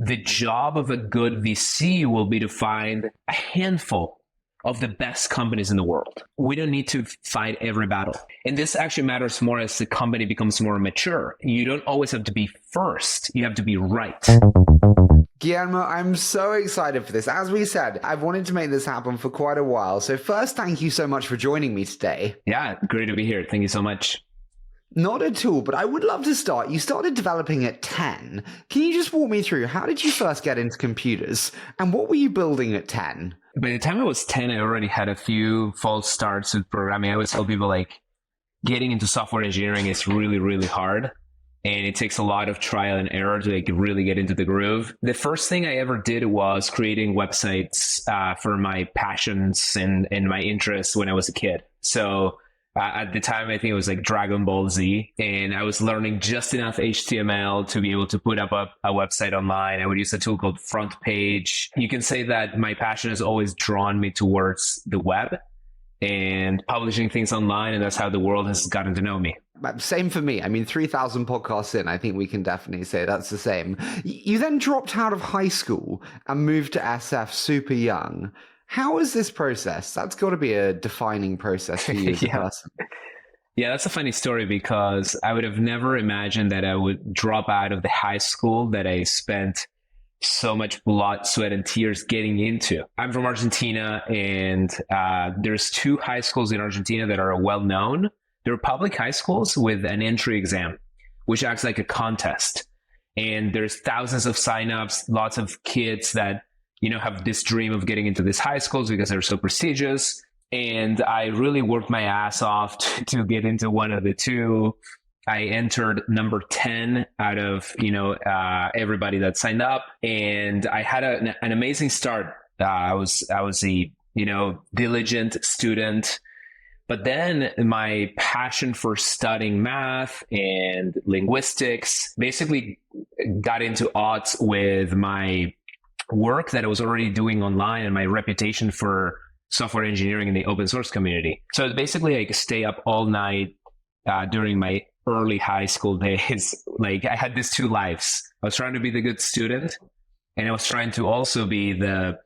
the job of a good VC will be to find a handful of the best companies in the world. We don't need to fight every battle. And this actually matters more as the company becomes more mature. You don't always have to be first. You have to be right. Guillermo, I'm so excited for this. As we said, I've wanted to make this happen for quite a while. So first, thank you so much for joining me today. Yeah, great to be here. Thank you so much. Not at all, but I would love to start. You started developing at 10. Can you just walk me through how did you first get into computers and what were you building at 10? By the time I was 10, I already had a few false starts with programming. I always tell people like getting into software engineering is really, really hard. And it takes a lot of trial and error to like really get into the groove. The first thing I ever did was creating websites for my passions and my interests when I was a kid. So at the time, I think it was like Dragon Ball Z, and I was learning just enough HTML to be able to put up a website online. I would use a tool called Front Page. You can say that my passion has always drawn me towards the web and publishing things online, and that's how the world has gotten to know me. Same for me. I mean, 3,000 podcasts in, I think we can definitely say that's the same. You then dropped out of high school and moved to SF super young. How is this process? That's got to be a defining process for you as a person. Yeah, that's a funny story because I would have never imagined that I would drop out of the high school that I spent so much blood, sweat, and tears getting into. I'm from Argentina, and there's two high schools in Argentina that are well known. They're public high schools with an entry exam, which acts like a contest. And there's thousands of signups, lots of kids that have this dream of getting into these high schools because they're so prestigious. And I really worked my ass off to get into one of the two. I entered number 10 out of, everybody that signed up. And I had an amazing start. I was a, diligent student. But then my passion for studying math and linguistics basically got into odds with my work that I was already doing online and my reputation for software engineering in the open source community. So it's basically like stay up all night during my early high school days. Like I had these two lives. I was trying to be the good student, and I was trying to also be the,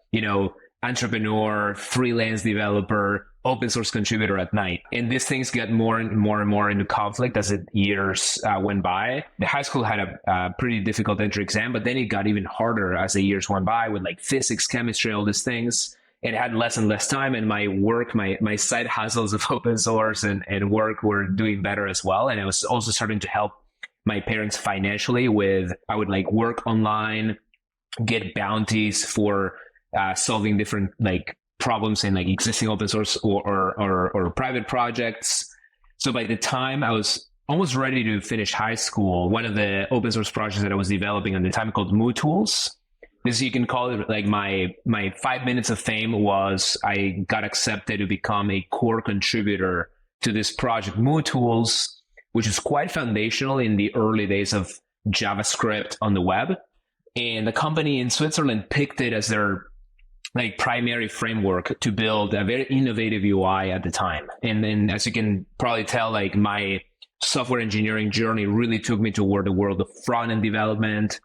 entrepreneur, freelance developer, open source contributor at night. And these things get more and more into conflict as years went by. The high school had a pretty difficult entry exam, but then it got even harder as the years went by with like physics, chemistry, all these things. And I had less and less time, and my work, my side hustles of open source and work were doing better as well. And I was also starting to help my parents financially I would like work online, get bounties for solving different like problems in like existing open source or private projects. So by the time I was almost ready to finish high school, one of the open source projects that I was developing at the time called MooTools. This, you can call it like my 5 minutes of fame was I got accepted to become a core contributor to this project MooTools, which is quite foundational in the early days of JavaScript on the web. And the company in Switzerland picked it as their like primary framework to build a very innovative UI at the time. And then, as you can probably tell, like my software engineering journey really took me toward the world of front-end development,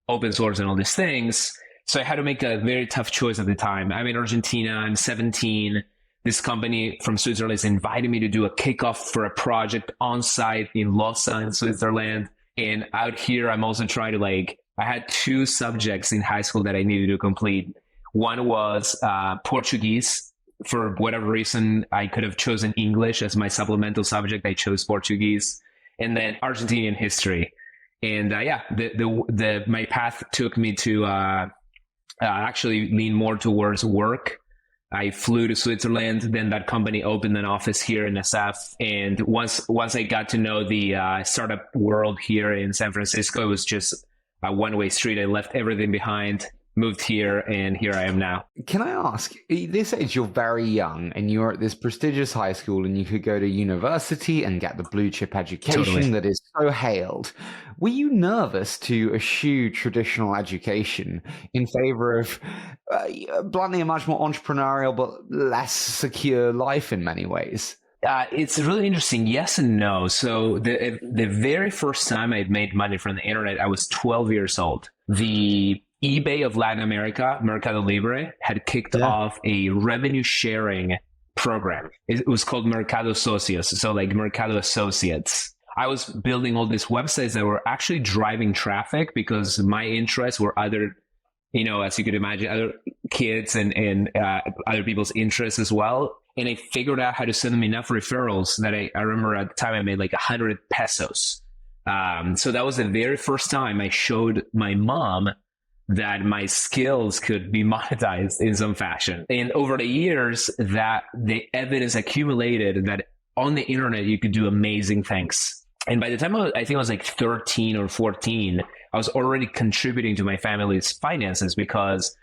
open source, and all these things. So I had to make a very tough choice at the time. I'm in Argentina, I'm 17. This company from Switzerland is inviting me to do a kickoff for a project on site in Lausanne, Switzerland. And out here, I'm also trying to I had two subjects in high school that I needed to complete. One was Portuguese. For whatever reason, I could have chosen English as my supplemental subject. I chose Portuguese. And then Argentinian history. And my path took me to actually lean more towards work. I flew to Switzerland. Then that company opened an office here in SF. And once I got to know the startup world here in San Francisco, it was just a one-way street. I left everything behind, moved here, and here I am now. Can I ask, at this age, you're very young and you're at this prestigious high school and you could go to university and get the blue chip education that is so hailed. Were you nervous to eschew traditional education in favor of, bluntly, a much more entrepreneurial but less secure life in many ways? It's really interesting. Yes and no. So the very first time I made money from the internet, I was 12 years old. The eBay of Latin America, Mercado Libre, had kicked off a revenue sharing program. It was called Mercado Socios, so like Mercado Associates. I was building all these websites that were actually driving traffic because my interests were other, as you could imagine, other kids and other people's interests as well. And I figured out how to send them enough referrals that I remember at the time I made like 100 pesos. So that was the very first time I showed my mom that my skills could be monetized in some fashion. And over the years, that the evidence accumulated that on the internet, you could do amazing things. And by the time I think I was like 13 or 14, I was already contributing to my family's finances because,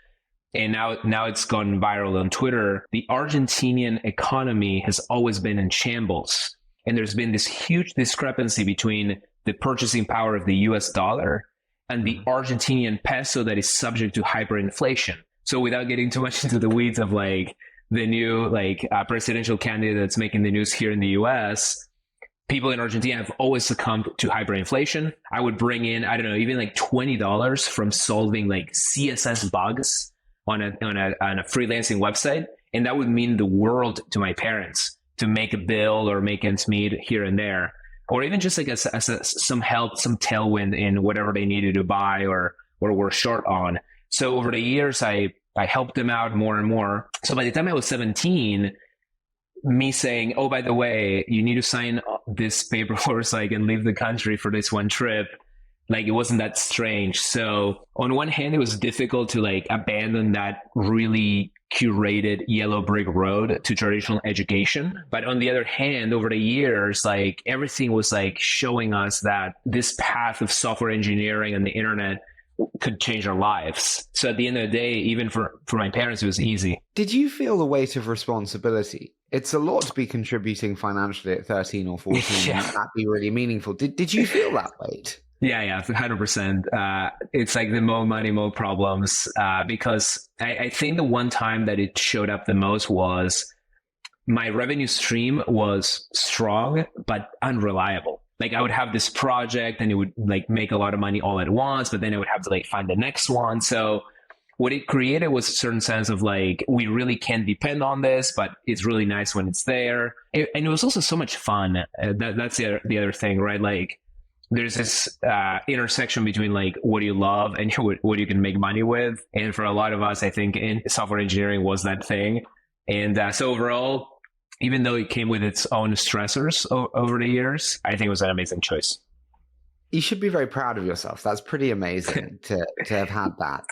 and now it's gone viral on Twitter, the Argentinian economy has always been in shambles. And there's been this huge discrepancy between the purchasing power of the US dollar and the Argentinian peso that is subject to hyperinflation. So without getting too much into the weeds of like the new presidential candidate that's making the news here in the US, people in Argentina have always succumbed to hyperinflation. I would bring in, I don't know, even like $20 from solving like CSS bugs on a freelancing website. And that would mean the world to my parents to make a bill or make ends meet here and there. Or even just like some help, some tailwind in whatever they needed to buy or were short on. So over the years, I helped them out more and more. So by the time I was 17, me saying, oh, by the way, you need to sign this paperwork so I can leave the country for this one trip, like it wasn't that strange. So on one hand, it was difficult to like abandon that really curated yellow brick road to traditional education. But on the other hand, over the years, like everything was like showing us that this path of software engineering and the internet could change our lives. So at the end of the day, even for my parents, it was easy. Did you feel the weight of responsibility? It's a lot to be contributing financially at 13 or 14. Yeah. And that'd be really meaningful. Did you feel that weight? Yeah, 100%. It's like the more money, more problems. Because I think the one time that it showed up the most was my revenue stream was strong, but unreliable. Like I would have this project and it would like make a lot of money all at once, but then I would have to like find the next one. So what it created was a certain sense of like, we really can't depend on this, but it's really nice when it's there. And it was also so much fun. That's the other thing, right? Like there's this intersection between like what you love and what you can make money with. And for a lot of us, I think in software engineering was that thing. And so overall, even though it came with its own stressors over the years, I think it was an amazing choice. You should be very proud of yourself. That's pretty amazing to have had that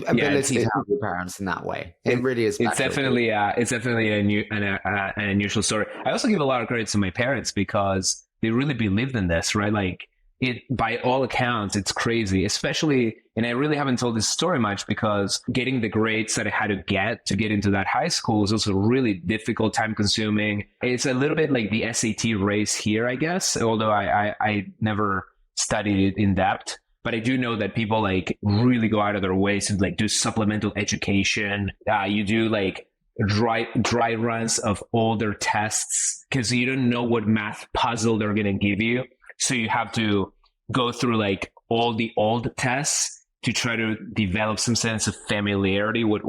ability to help your parents in that way. It really is special. It's definitely an unusual story. I also give a lot of credit to my parents because they really believed in this, right? Like it, by all accounts, it's crazy, especially, and I really haven't told this story much because getting the grades that I had to get into that high school is also really difficult, time consuming. It's a little bit like the SAT race here, I guess, although I never studied it in depth. But I do know that people like really go out of their ways to like do supplemental education. You do like dry runs of all their tests because you don't know what math puzzle they're going to give you. So you have to go through like all the old tests to try to develop some sense of familiarity with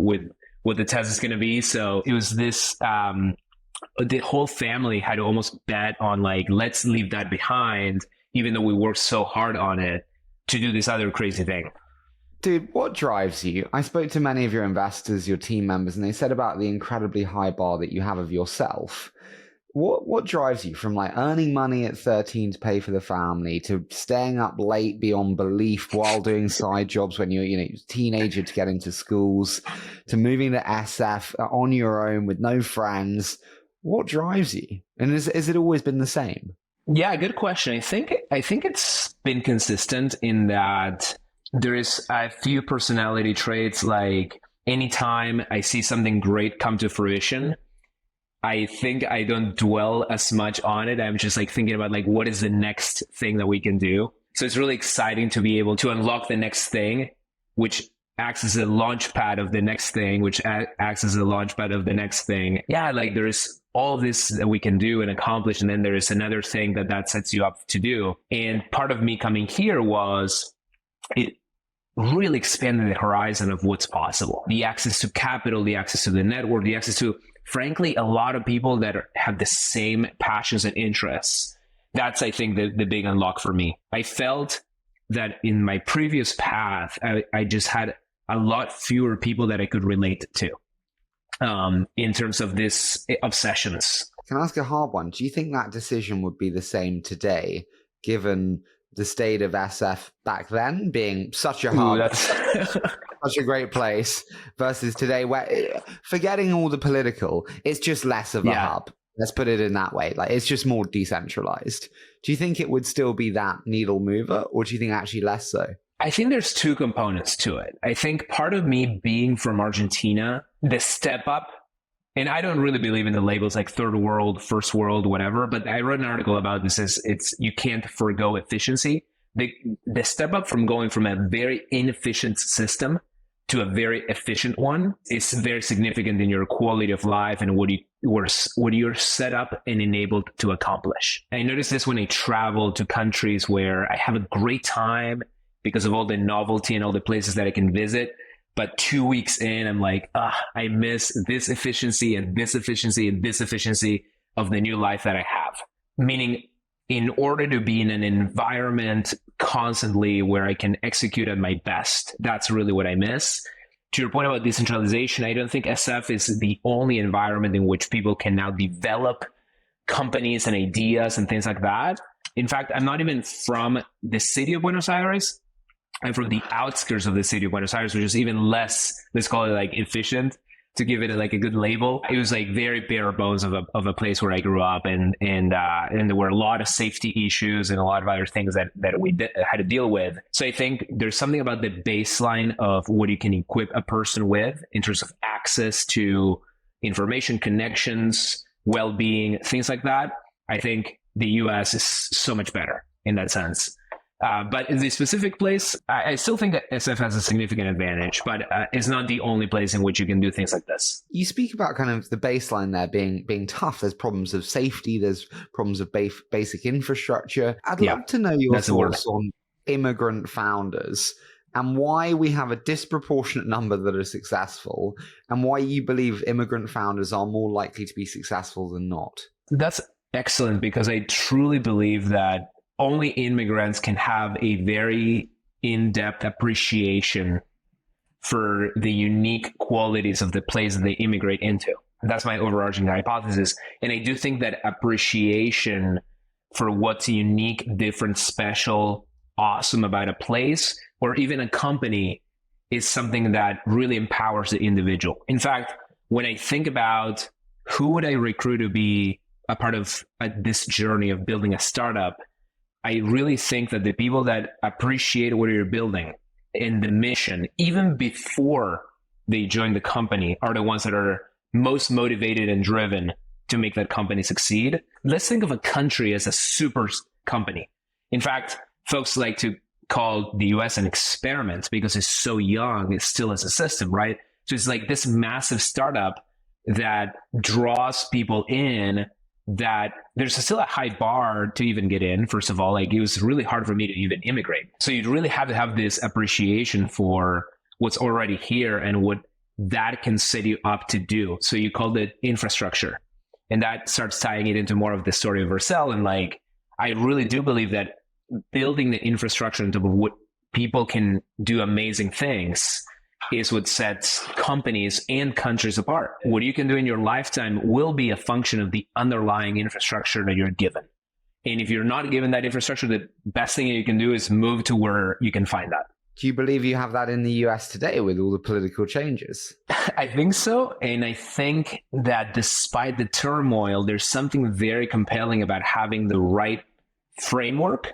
what the test is going to be. So it was this, the whole family had to almost bet on like, let's leave that behind, even though we worked so hard on it to do this other crazy thing. Dude, what drives you? I spoke to many of your investors, your team members, and they said about the incredibly high bar that you have of yourself. What drives you from like earning money at 13 to pay for the family to staying up late beyond belief while doing side jobs when you're a teenager to get into schools to moving to SF on your own with no friends? What drives you? And is it always been the same? Yeah, good question. I think it's been consistent in that there is a few personality traits. Like anytime I see something great come to fruition, I think I don't dwell as much on it. I'm just like thinking about like, what is the next thing that we can do? So it's really exciting to be able to unlock the next thing, which acts as a launch pad of the next thing, which acts as a launch pad of the next thing. Yeah, like there's all this that we can do and accomplish. And then there is another thing that sets you up to do. And part of me coming here was it really expanded the horizon of what's possible. The access to capital, the access to the network, the access to, frankly, a lot of people that have the same passions and interests. That's, I think, the big unlock for me. I felt that in my previous path, I just had a lot fewer people that I could relate to in terms of this obsessions. Can I ask a hard one? Do you think that decision would be the same today, given the state of SF back then being such a hub, such a great place, versus today where, forgetting all the political, it's just less of a hub. Let's put it in that way. Like, it's just more decentralized. Do you think it would still be that needle mover, or do you think actually less so? I think there's two components to it. I think part of me being from Argentina, the step up, and I don't really believe in the labels like third world, first world, whatever, but I wrote an article about this. It's you can't forgo efficiency. The step up from going from a very inefficient system to a very efficient one is very significant in your quality of life and what you're set up and enabled to accomplish. I notice this when I travel to countries where I have a great time because of all the novelty and all the places that I can visit. But 2 weeks in, I'm like, I miss this efficiency and this efficiency and this efficiency of the new life that I have. Meaning, in order to be in an environment constantly where I can execute at my best, that's really what I miss. To your point about decentralization, I don't think SF is the only environment in which people can now develop companies and ideas and things like that. In fact, I'm not even from the city of Buenos Aires. I'm from the outskirts of the city of Buenos Aires, which is even less, let's call it like efficient, to give it like a good label. It was like very bare bones of a place where I grew up, and there were a lot of safety issues and a lot of other things that we had to deal with. So I think there's something about the baseline of what you can equip a person with in terms of access to information, connections, well-being, things like that. I think the US is so much better in that sense. But in the specific place, I still think that SF has a significant advantage, but it's not the only place in which you can do things like this. You speak about kind of the baseline there being tough. There's problems of safety. There's problems of basic infrastructure. I'd love to know your thoughts on immigrant founders and why we have a disproportionate number that are successful, and why you believe immigrant founders are more likely to be successful than not. That's excellent, because I truly believe that only immigrants can have a very in-depth appreciation for the unique qualities of the place that they immigrate into. That's my overarching hypothesis. And I do think that appreciation for what's unique, different, special, awesome about a place or even a company is something that really empowers the individual. In fact, when I think about who would I recruit to be a part of this journey of building a startup, I really think that the people that appreciate what you're building and the mission, even before they join the company, are the ones that are most motivated and driven to make that company succeed. Let's think of a country as a super company. In fact, folks like to call the US an experiment because it's so young, it's still as a system, right? So it's like this massive startup that draws people in, that there's still a high bar to even get in. First of all, like, it was really hard for me to even immigrate. So you'd really have to have this appreciation for what's already here and what that can set you up to do. So you called it infrastructure, and that starts tying it into more of the story of Vercel. And like, I really do believe that building the infrastructure into what people can do amazing things is what sets companies and countries apart. What you can do in your lifetime will be a function of the underlying infrastructure that you're given. And if you're not given that infrastructure, the best thing you can do is move to where you can find that. Do you believe you have that in the US today with all the political changes? I think so. And I think that despite the turmoil, there's something very compelling about having the right framework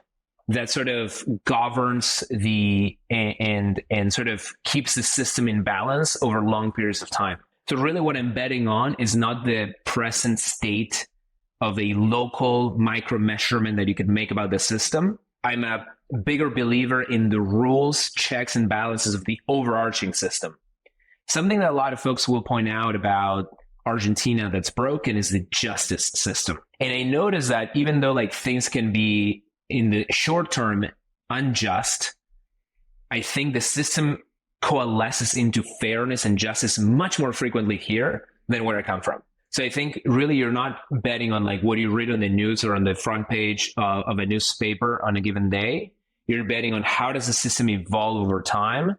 that sort of governs and sort of keeps the system in balance over long periods of time. So really what I'm betting on is not the present state of a local micro measurement that you could make about the system. I'm a bigger believer in the rules, checks, and balances of the overarching system. Something that a lot of folks will point out about Argentina that's broken is the justice system. And I notice that even though like things can be in the short term unjust, I think the system coalesces into fairness and justice much more frequently here than where I come from. So I think really you're not betting on like what you read on the news or on the front page of a newspaper on a given day. You're betting on how does the system evolve over time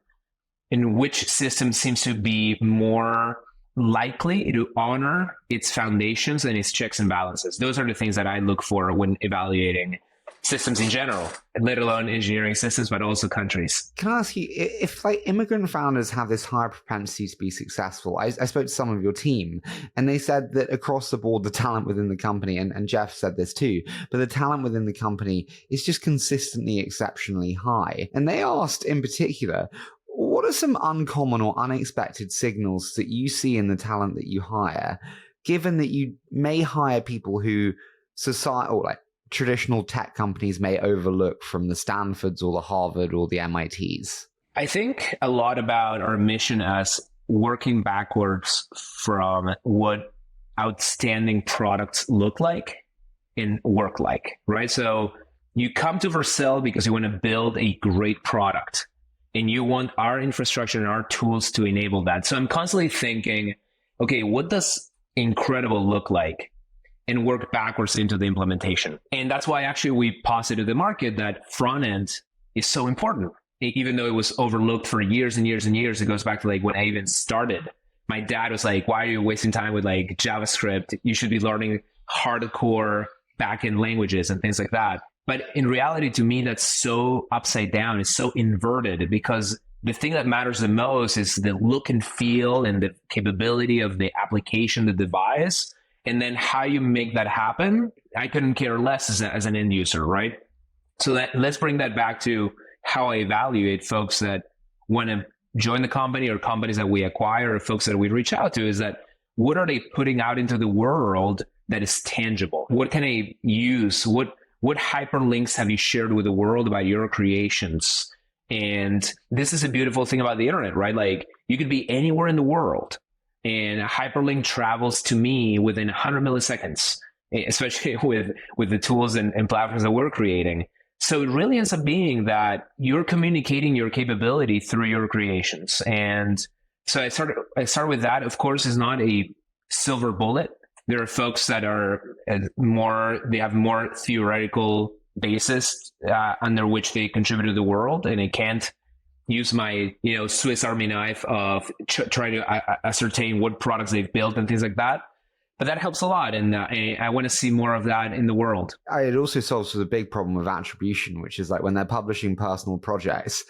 and which system seems to be more likely to honor its foundations and its checks and balances. Those are the things that I look for when evaluating systems in general, let alone engineering systems, but also countries. Can I ask you, if like immigrant founders have this high propensity to be successful, I spoke to some of your team and they said that across the board, the talent within the company, and Jeff said this too, but the talent within the company is just consistently exceptionally high. And they asked in particular, what are some uncommon or unexpected signals that you see in the talent that you hire, given that you may hire people who societal, like traditional tech companies may overlook from the Stanfords or the Harvard or the MITs? I think a lot about our mission as working backwards from what outstanding products look like and work like, right? So you come to Vercel because you want to build a great product and you want our infrastructure and our tools to enable that. So I'm constantly thinking, okay, what does incredible look like? And work backwards into the implementation. And that's why actually we posited the market that front end is so important. Even though it was overlooked for years and years and years, it goes back to like when I even started. My dad was like, why are you wasting time with like JavaScript? You should be learning hardcore backend languages and things like that. But in reality, to me, that's so upside down. It's so inverted because the thing that matters the most is the look and feel and the capability of the application, the device. And then how you make that happen, I couldn't care less as an end user, right? So let's bring that back to how I evaluate folks that want to join the company or companies that we acquire or folks that we reach out to is that what are they putting out into the world that is tangible? What can I use? What hyperlinks have you shared with the world about your creations? And this is a beautiful thing about the internet, right? Like you could be anywhere in the world. And a hyperlink travels to me within 100 milliseconds, especially with the tools and platforms that we're creating. So it really ends up being that you're communicating your capability through your creations. And so I start with that. Of course, it's not a silver bullet. There are folks that are they have more theoretical basis under which they contribute to the world, and they can't use my Swiss Army knife of trying to ascertain what products they've built and things like that. But that helps a lot, and I want to see more of that in the world. It also solves the big problem of attribution, which is like when they're publishing personal projects,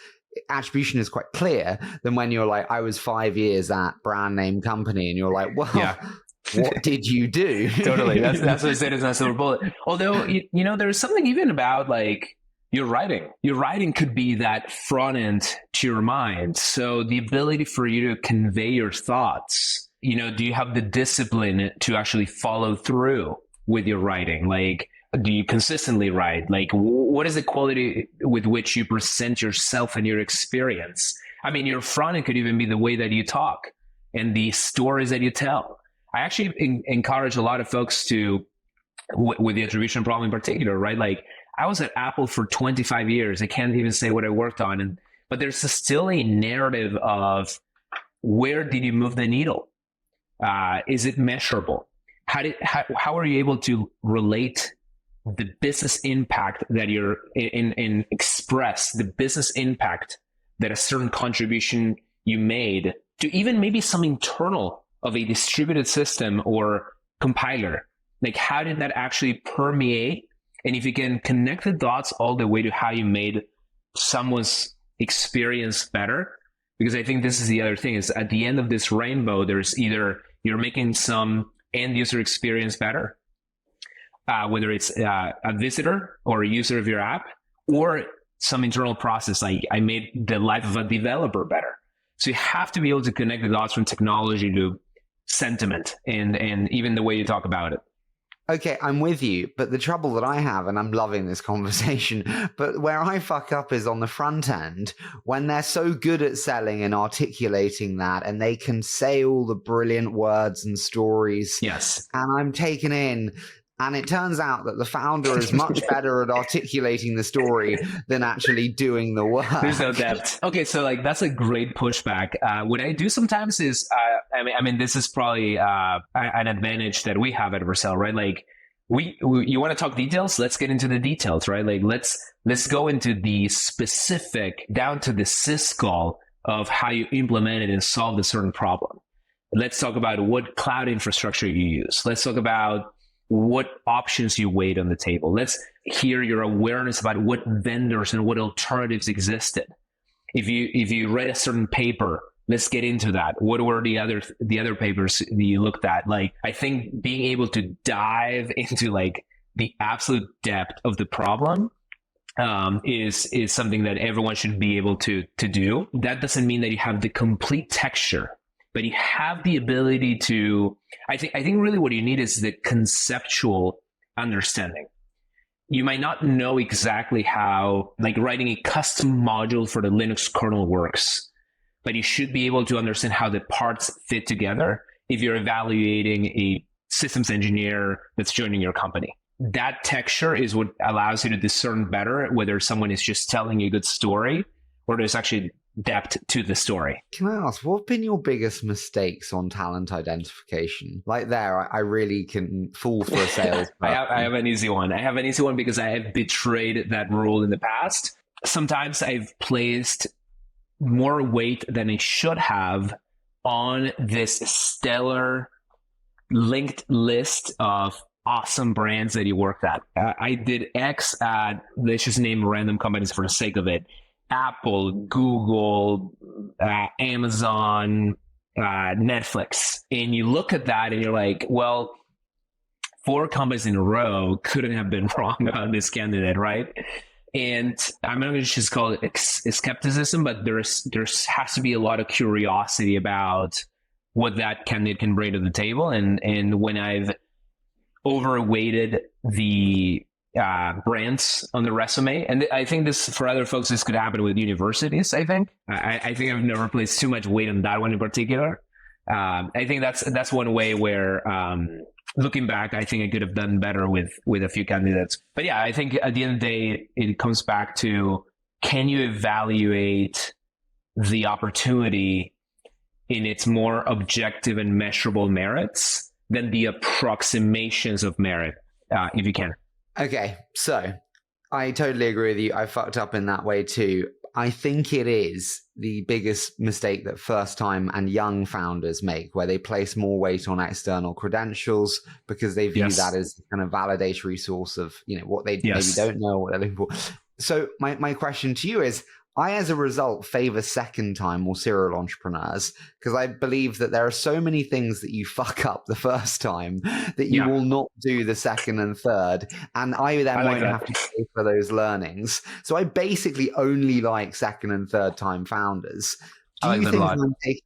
attribution is quite clear than when you're like, I was 5 years at brand name company, and you're like, well, yeah. What did you do? Totally. That's what I said is not silver bullet. Although, there's something even about like, your writing could be that front end to your mind. So the ability for you to convey your thoughts, do you have the discipline to actually follow through with your writing? Like, do you consistently write? Like, what is the quality with which you present yourself and your experience? I mean, your front end could even be the way that you talk and the stories that you tell. I actually encourage a lot of folks to, with the attribution problem in particular, right? Like, I was at Apple for 25 years. I can't even say what I worked on. But there's still a narrative of where did you move the needle? Is it measurable? How are you able to relate the business impact that you're in express the business impact that a certain contribution you made to even maybe some internal of a distributed system or compiler? Like, how did that actually permeate? And if you can connect the dots all the way to how you made someone's experience better, because I think this is the other thing, is at the end of this rainbow, there's either you're making some end user experience better, whether it's a visitor or a user of your app, or some internal process, like I made the life of a developer better. So you have to be able to connect the dots from technology to sentiment and even the way you talk about it. Okay, I'm with you, but the trouble that I have, and I'm loving this conversation, but where I fuck up is on the front end, when they're so good at selling and articulating that, and they can say all the brilliant words and stories. Yes. And I'm taken in, And it turns out that the founder is much better at articulating the story than actually doing the work. There's no depth. Okay, so like that's a great pushback. What I do sometimes is, I mean, this is probably an advantage that we have at Vercel, right? Like, you want to talk details? Let's get into the details, right? Like, let's go into the specific, down to the syscall of how you implement it and solve a certain problem. Let's talk about what cloud infrastructure you use. Let's talk about what options you weighed on the table. Let's hear your awareness about what vendors and what alternatives existed. If you read a certain paper, let's get into that. What were the other papers that you looked at? Like, I think being able to dive into like the absolute depth of the problem is something that everyone should be able to do. That doesn't mean that you have the complete texture, but you have the ability to, I think really what you need is the conceptual understanding. You might not know exactly how, like, writing a custom module for the Linux kernel works, but you should be able to understand how the parts fit together if you're evaluating a systems engineer that's joining your company. That texture is what allows you to discern better whether someone is just telling you a good story or there's actually depth to the story. Can I ask, what have been your biggest mistakes on talent identification? Like there, I really can fall for a sales. I have an easy one. I have an easy one because I have betrayed that rule in the past. Sometimes I've placed more weight than I should have on this stellar linked list of awesome brands that you worked at. I did X at, let's just name random companies for the sake of it. Apple, Google, Amazon, Netflix. And you look at that and you're like, well, 4 companies in a row couldn't have been wrong on this candidate, right? And I'm not going to just call it skepticism, but there has to be a lot of curiosity about what that candidate can bring to the table. And when I've overweighted the brands on the resume, and I think this for other folks, this could happen with universities. I think I've never placed too much weight on that one in particular. I think that's one way where looking back, I think I could have done better with a few candidates. But yeah, I think at the end of the day, it comes back to, can you evaluate the opportunity in its more objective and measurable merits than the approximations of merit, if you can. Okay, so I totally agree with you. I fucked up in that way too. I think it is the biggest mistake that first-time and young founders make, where they place more weight on external credentials because they view that as kind of validatory source of, what they maybe don't know, what they're looking for. So my question to you is, I, as a result, favor second-time or serial entrepreneurs because I believe that there are so many things that you fuck up the first time that you will not do the second and third. And I then won't have to pay for those learnings. So I basically only like second and third time founders. Do you think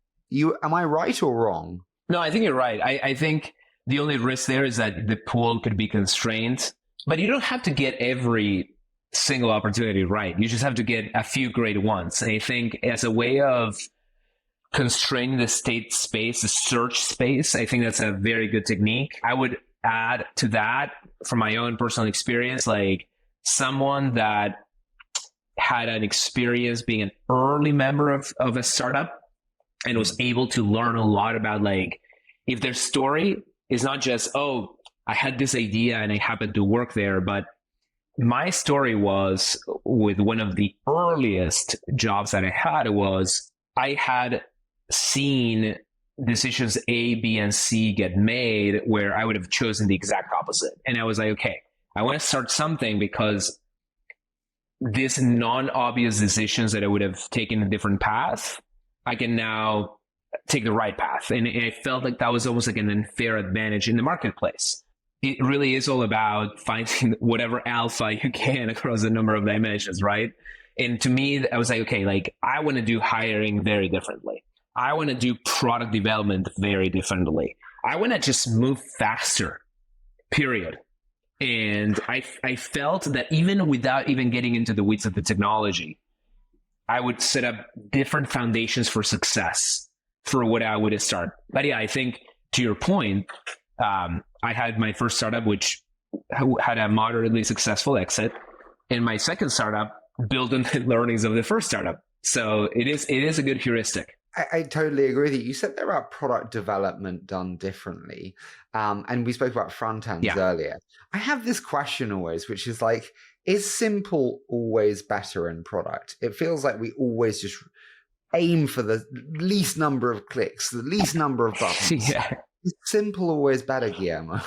am I right or wrong? No, I think you're right. I think the only risk there is that the pool could be constrained, but you don't have to get every single opportunity right. You just have to get a few great ones. And I think as a way of constraining the state space, the search space, I think that's a very good technique. I would add to that, from my own personal experience, like someone that had an experience being an early member of a startup and was able to learn a lot about, like, if their story is not just, oh, I had this idea and I happened to work there, but my story was with one of the earliest jobs that I had was I had seen decisions A, B, and C get made where I would have chosen the exact opposite. And I was like, okay, I want to start something because these non-obvious decisions that I would have taken a different path, I can now take the right path. And I felt like that was almost like an unfair advantage in the marketplace. It really is all about finding whatever alpha you can across a number of dimensions, right? And to me, I was like, okay, like I want to do hiring very differently. I want to do product development very differently. I want to just move faster, period. And I felt that even without even getting into the weeds of the technology, I would set up different foundations for success for what I would start. But yeah, I think to your point, I had my first startup, which had a moderately successful exit. And my second startup built on the learnings of the first startup. So it is a good heuristic. I totally agree with you. You said there about product development done differently. And we spoke about front ends earlier. I have this question always, which is like, is simple always better in product? It feels like we always just aim for the least number of clicks, the least number of buttons. Is simple always better, Guillermo?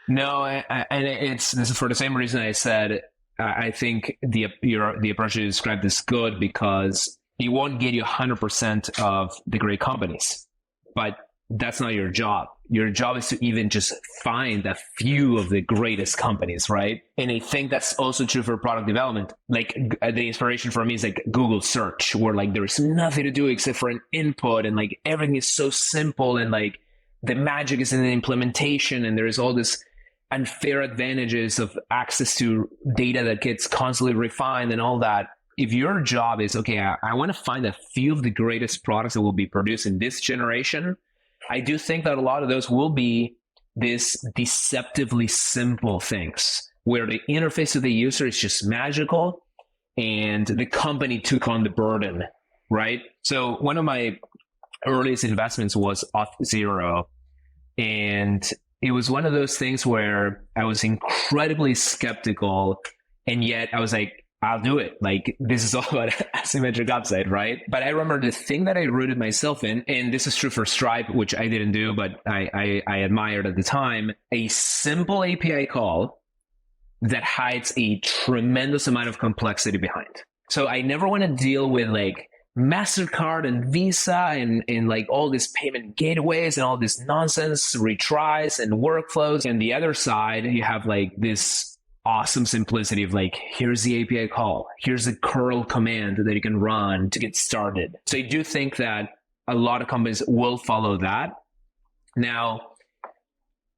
No, and this is for the same reason I said, I think the approach you described is good because it won't get you 100% of the great companies, but that's not your job. Your job is to even just find a few of the greatest companies, right? And I think that's also true for product development. Like the inspiration for me is like Google search, where like there's nothing to do except for an input, and like everything is so simple, and like the magic is in the implementation, and there's all this unfair advantages of access to data that gets constantly refined and all that. If your job is, okay, I want to find a few of the greatest products that will be produced in this generation, I do think that a lot of those will be these deceptively simple things where the interface of the user is just magical and the company took on the burden, right? So one of my earliest investments was Auth0, and it was one of those things where I was incredibly skeptical, and yet I was like, I'll do it. Like, this is all about asymmetric upside, right? But I remember the thing that I rooted myself in, and this is true for Stripe, which I didn't do, but I admired at the time, a simple API call that hides a tremendous amount of complexity behind. So I never want to deal with like MasterCard and Visa and like all these payment gateways and all this nonsense, retries and workflows. And the other side, you have like this awesome simplicity of like, here's the API call, here's the curl command that you can run to get started. So I do think that a lot of companies will follow that. Now,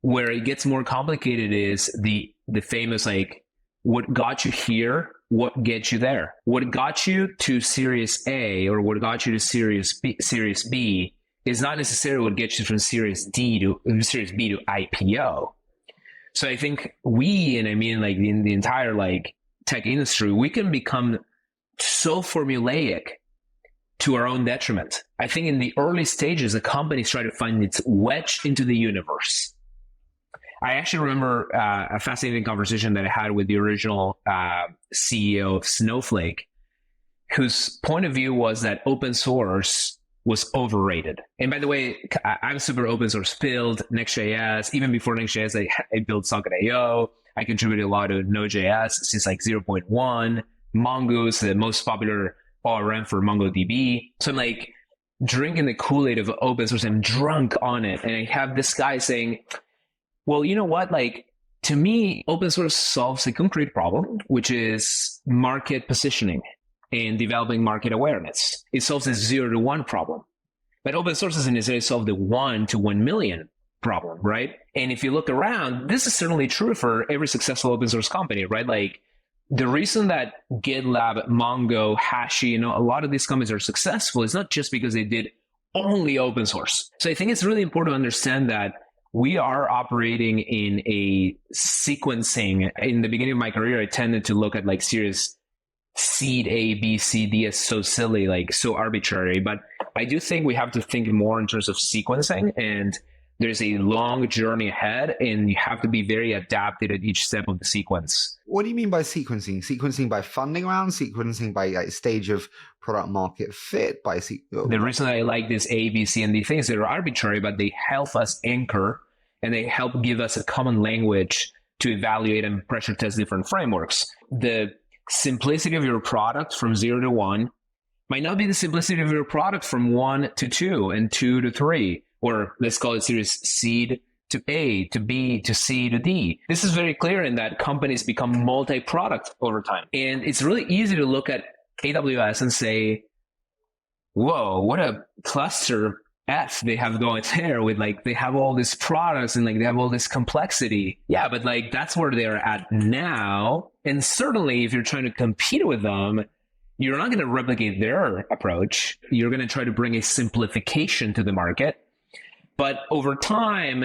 where it gets more complicated is the famous like, what got you here, what gets you there? What got you to Series A or what got you to Series B is not necessarily what gets you from Series B to IPO. So I think we, and I mean like in the entire like tech industry, we can become so formulaic to our own detriment. I think in the early stages, the companies try to find its wedge into the universe. I actually remember a fascinating conversation that I had with the original CEO of Snowflake, whose point of view was that open source was overrated. And by the way, I'm super open source filled, Next.js. Even before Next.js, I built Socket.io. I contributed a lot to Node.js since like 0.1. Mongoose, the most popular ORM for MongoDB. So I'm like drinking the Kool-Aid of open source. I'm drunk on it. And I have this guy saying, well, you know what? Like, to me, open source solves a concrete problem, which is market positioning and developing market awareness. It solves a 0 to 1 problem. But open source doesn't necessarily solve the 1 to 1 million problem, right? And if you look around, this is certainly true for every successful open source company, right? Like, the reason that GitLab, Mongo, Hashi, a lot of these companies are successful is not just because they did only open source. So I think it's really important to understand that we are operating in a sequencing. In the beginning of my career, I tended to look at like series seed A, B, C, D as so silly, like so arbitrary. But I do think we have to think more in terms of sequencing, and there's a long journey ahead, and you have to be very adapted at each step of the sequence. What do you mean by sequencing? Sequencing by funding round? Sequencing by like stage of product market fit? The reason I like this A, B, C, and D things, they're arbitrary, but they help us anchor, and they help give us a common language to evaluate and pressure test different frameworks. The simplicity of your product from 0 to 1 might not be the simplicity of your product from 1 to 2 and 2 to 3, or let's call it series seed to A, to B, to C, to D. This is very clear in that companies become multi-product over time. And it's really easy to look at AWS and say, whoa, what a cluster F they have going there with like, they have all these products and like they have all this complexity. Yeah, but like that's where they're at now. And certainly if you're trying to compete with them, you're not going to replicate their approach. You're going to try to bring a simplification to the market. But over time,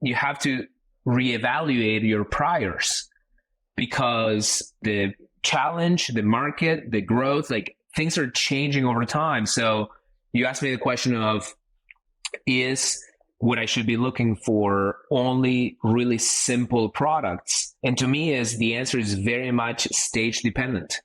you have to reevaluate your priors, because the challenge, the market, the growth, like things are changing over time. So you asked me the question of, is what I should be looking for only really simple products? And to me, the answer is very much stage dependent,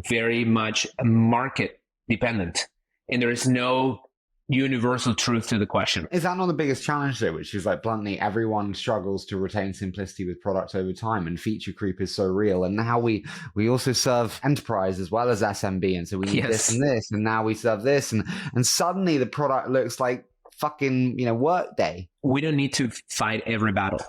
very much market dependent. And there is no universal truth to the question. Is that not the biggest challenge though, which is like bluntly, everyone struggles to retain simplicity with product over time, and feature creep is so real. And now we also serve enterprise as well as SMB, and so we need this and this, and now we serve this, and suddenly the product looks like fucking Workday. We don't need to fight every battle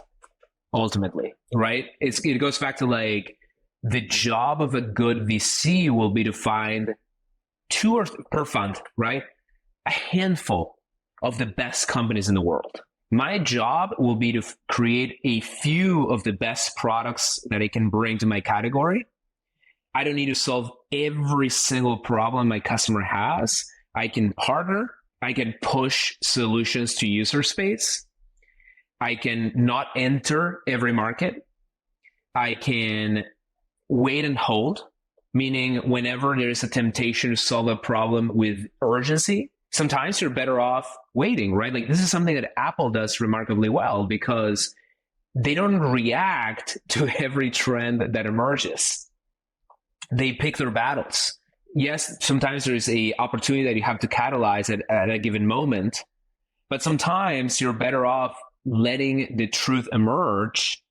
ultimately, right? It goes back to like the job of a good VC will be to find two or per fund, right? A handful of the best companies in the world. My job will be to create a few of the best products that I can bring to my category. I don't need to solve every single problem my customer has. I can partner. I can push solutions to user space. I can not enter every market. I can wait and hold, meaning whenever there is a temptation to solve a problem with urgency, sometimes you're better off waiting, right? Like this is something that Apple does remarkably well, because they don't react to every trend that emerges. They pick their battles. Yes, sometimes there's an opportunity that you have to catalyze at a given moment, but sometimes you're better off letting the truth emerge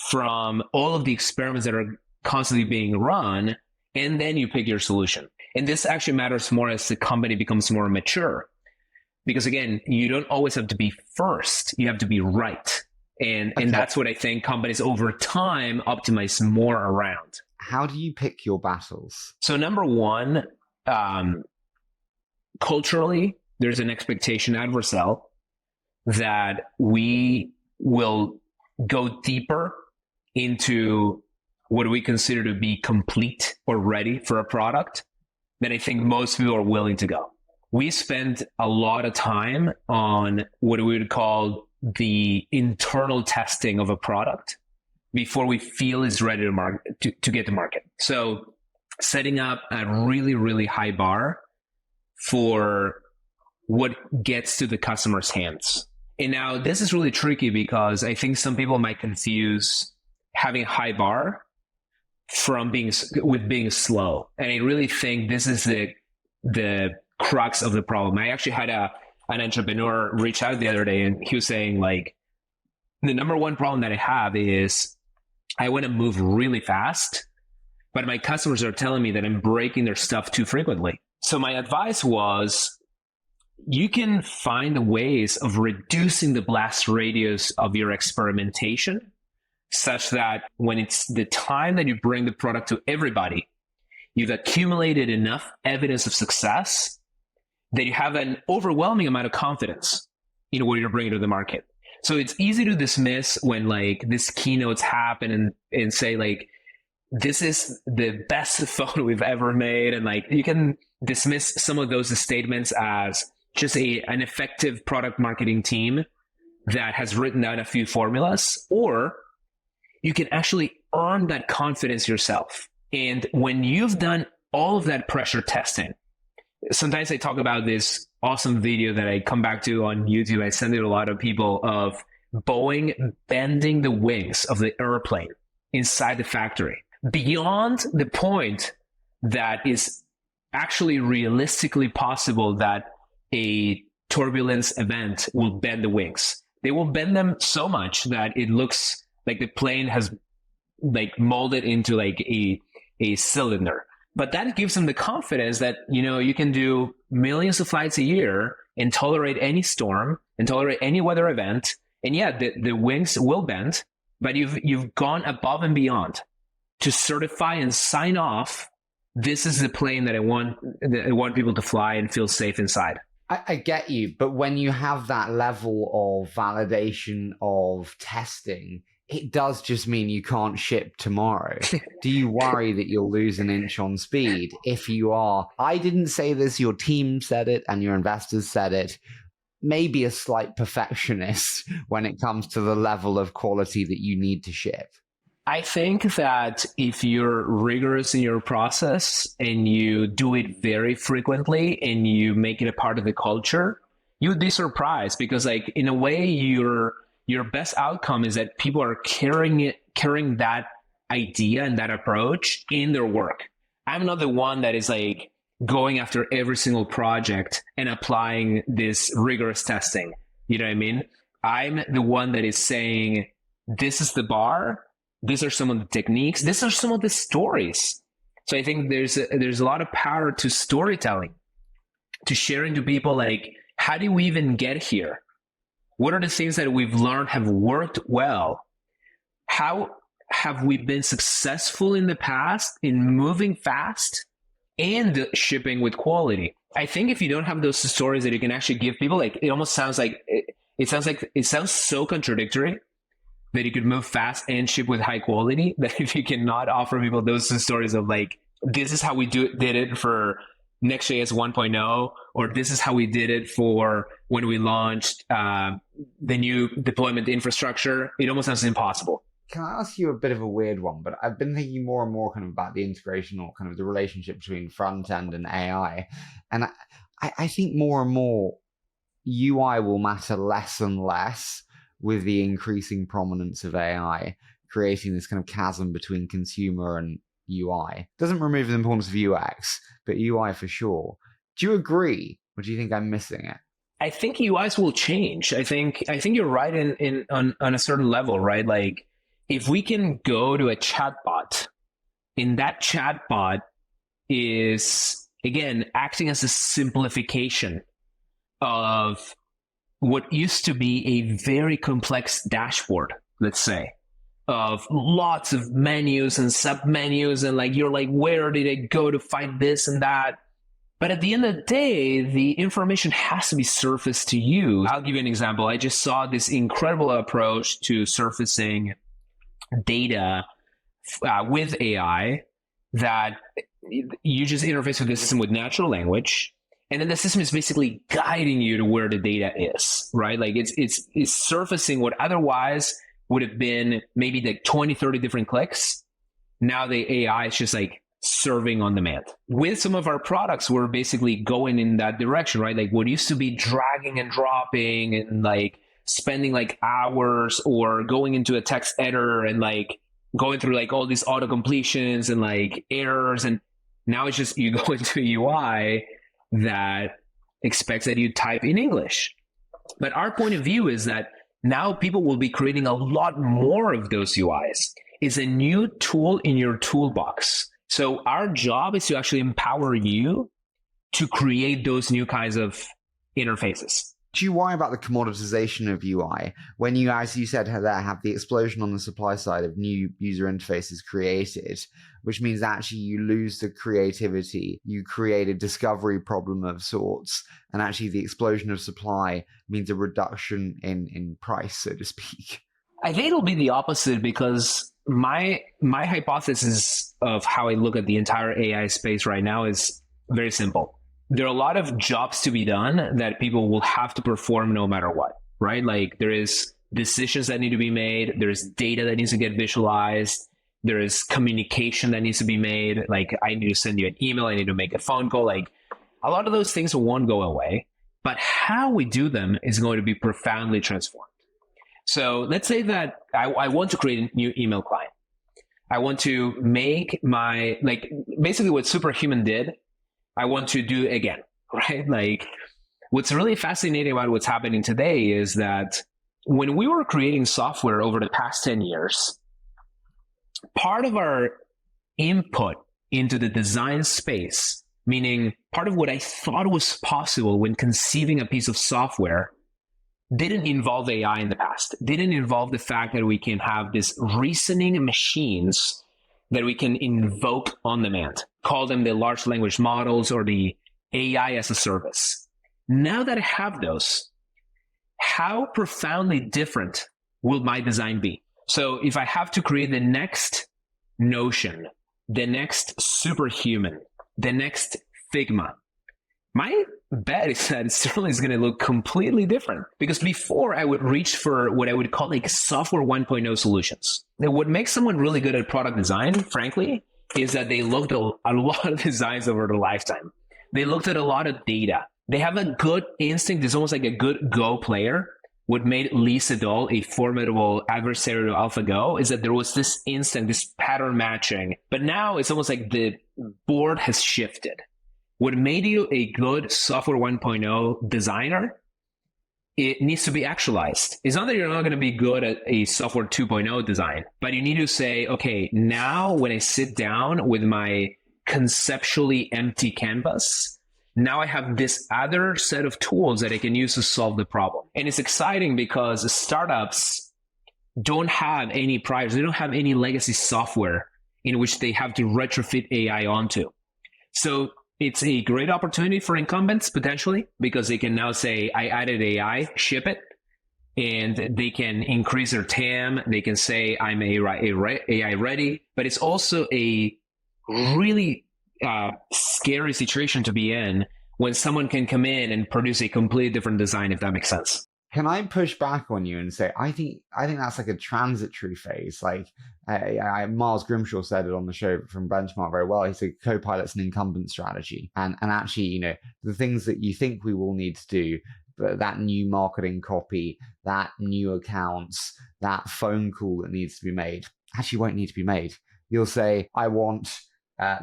from all of the experiments that are constantly being run, and then you pick your solution. And this actually matters more as the company becomes more mature. Because again, you don't always have to be first, you have to be right. And that's what I think companies over time optimize more around. How do you pick your battles? So number one, culturally, there's an expectation at Vercel that we will go deeper into what we consider to be complete or ready for a product than I think most people are willing to go. We spend a lot of time on what we would call the internal testing of a product before we feel it's ready to get to market. So setting up a really, really high bar for what gets to the customer's hands. And now this is really tricky because I think some people might confuse having a high bar from being slow. And I really think this is the crux of the problem. I actually had an entrepreneur reach out the other day, and he was saying like, the number one problem that I have is I want to move really fast, but my customers are telling me that I'm breaking their stuff too frequently. So my advice was, you can find ways of reducing the blast radius of your experimentation such that when it's the time that you bring the product to everybody, you've accumulated enough evidence of success that you have an overwhelming amount of confidence in what you're bringing to the market. So it's easy to dismiss when like these keynotes happen and say like, this is the best phone we've ever made. And like, you can dismiss some of those statements as just an effective product marketing team that has written down a few formulas, or you can actually earn that confidence yourself. And when you've done all of that pressure testing, sometimes I talk about this awesome video that I come back to on YouTube. I send it to a lot of people of Boeing bending the wings of the airplane inside the factory beyond the point that is actually realistically possible that a turbulence event will bend the wings. They will bend them so much that it looks like the plane has like molded into like a cylinder. But that gives them the confidence that, you know, you can do millions of flights a year and tolerate any storm and tolerate any weather event. And yeah, the wings will bend, but you've gone above and beyond to certify and sign off. This is the plane that I want people to fly and feel safe inside. I get you, but when you have that level of validation of testing, it does just mean you can't ship tomorrow. Do you worry that you'll lose an inch on speed? If you are, I didn't say this, your team said it and your investors said it. maybe a slight perfectionist when it comes to the level of quality that you need to ship? I think that if you're rigorous in your process and you do it very frequently and you make it a part of the culture, you would be surprised, because like in a way your best outcome is that people are carrying that idea and that approach in their work. I'm not the one that is like going after every single project and applying this rigorous testing. You know what I mean? I'm the one that is saying, this is the bar. These are some of the techniques. These are some of the stories. So I think there's a lot of power to storytelling, to sharing to people like, how do we even get here? What are the things that we've learned have worked well? How have we been successful in the past in moving fast and shipping with quality? I think if you don't have those stories that you can actually give people, like it almost sounds like it sounds so contradictory that you could move fast and ship with high quality, that if you cannot offer people those stories of like, this is how we did it for Next.js 1.0, or this is how we did it for when we launched the new deployment infrastructure, it almost sounds impossible. Can I ask you a bit of a weird one? But I've been thinking more and more kind of about the integration or kind of the relationship between front end and AI. And I think more and more UI will matter less and less with the increasing prominence of AI, creating this kind of chasm between consumer and UI. Doesn't remove the importance of UX, but UI for sure. Do you agree, or do you think I'm missing it? I think UIs will change. I think you're right on a certain level, right? Like if we can go to a chatbot, and that chatbot is again acting as a simplification of what used to be a very complex dashboard, let's say, of lots of menus and sub-menus, and like you're like, where did I go to find this and that? But at the end of the day, the information has to be surfaced to you. I'll give you an example. I just saw this incredible approach to surfacing data with AI, that you just interface with the system with natural language, and then the system is basically guiding you to where the data is, right? Like it's surfacing what otherwise would have been maybe like 20, 30 different clicks. Now the AI is just like serving on demand. With some of our products, we're basically going in that direction, right? Like what used to be dragging and dropping and like spending like hours, or going into a text editor and like going through like all these auto completions and like errors. And now it's just, you go into a UI that expects that you type in English. But our point of view is that now people will be creating a lot more of those UIs. It's a new tool in your toolbox. So our job is to actually empower you to create those new kinds of interfaces. Do you worry about the commoditization of UI when you, as you said, have the explosion on the supply side of new user interfaces created, which means actually you lose the creativity, you create a discovery problem of sorts, and actually the explosion of supply means a reduction in price, so to speak? I think it'll be the opposite, because my hypothesis of how I look at the entire AI space right now is very simple. There are a lot of jobs to be done that people will have to perform no matter what, right? Like there is decisions that need to be made. There's data that needs to get visualized. There is communication that needs to be made. Like I need to send you an email. I need to make a phone call. Like a lot of those things won't go away, but how we do them is going to be profoundly transformed. So let's say that I want to create a new email client. I want to make my, like basically what Superhuman did, I want to do again, right? Like what's really fascinating about what's happening today is that when we were creating software over the past 10 years, part of our input into the design space, meaning part of what I thought was possible when conceiving a piece of software, didn't involve AI in the past, didn't involve the fact that we can have these reasoning machines that we can invoke on demand, call them the large language models or the AI as a service. Now that I have those, how profoundly different will my design be? So if I have to create the next Notion, the next Superhuman, the next Figma, My bet is that it certainly is going to look completely different, because before I would reach for what I would call like software 1.0 solutions. Now, what makes someone really good at product design, frankly, is that they looked at a lot of designs over their lifetime. They looked at a lot of data. They have a good instinct. It's almost like a good Go player. What made Lee Sedol a formidable adversary to AlphaGo is that there was this instinct, this pattern matching. But now it's almost like the board has shifted. What made you a good software 1.0 designer, it needs to be actualized. It's not that you're not going to be good at a software 2.0 design, but you need to say, okay, now when I sit down with my conceptually empty canvas, now I have this other set of tools that I can use to solve the problem. And it's exciting because startups don't have any priors. They don't have any legacy software in which they have to retrofit AI onto. So it's a great opportunity for incumbents potentially, because they can now say, I added AI, ship it, and they can increase their TAM. They can say, I'm AI ready, but it's also a really scary situation to be in when someone can come in and produce a completely different design, if that makes sense. Can I push back on you and say, I think that's like a transitory phase. Like Miles Grimshaw said it on the show from Benchmark very well. He said Copilot's an incumbent strategy. And actually, you know, the things that you think we will need to do, that new marketing copy, that new accounts, that phone call that needs to be made, actually won't need to be made. You'll say, I want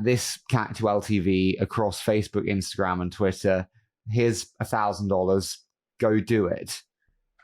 this CAC to LTV across Facebook, Instagram, and Twitter. Here's $1,000. Go do it.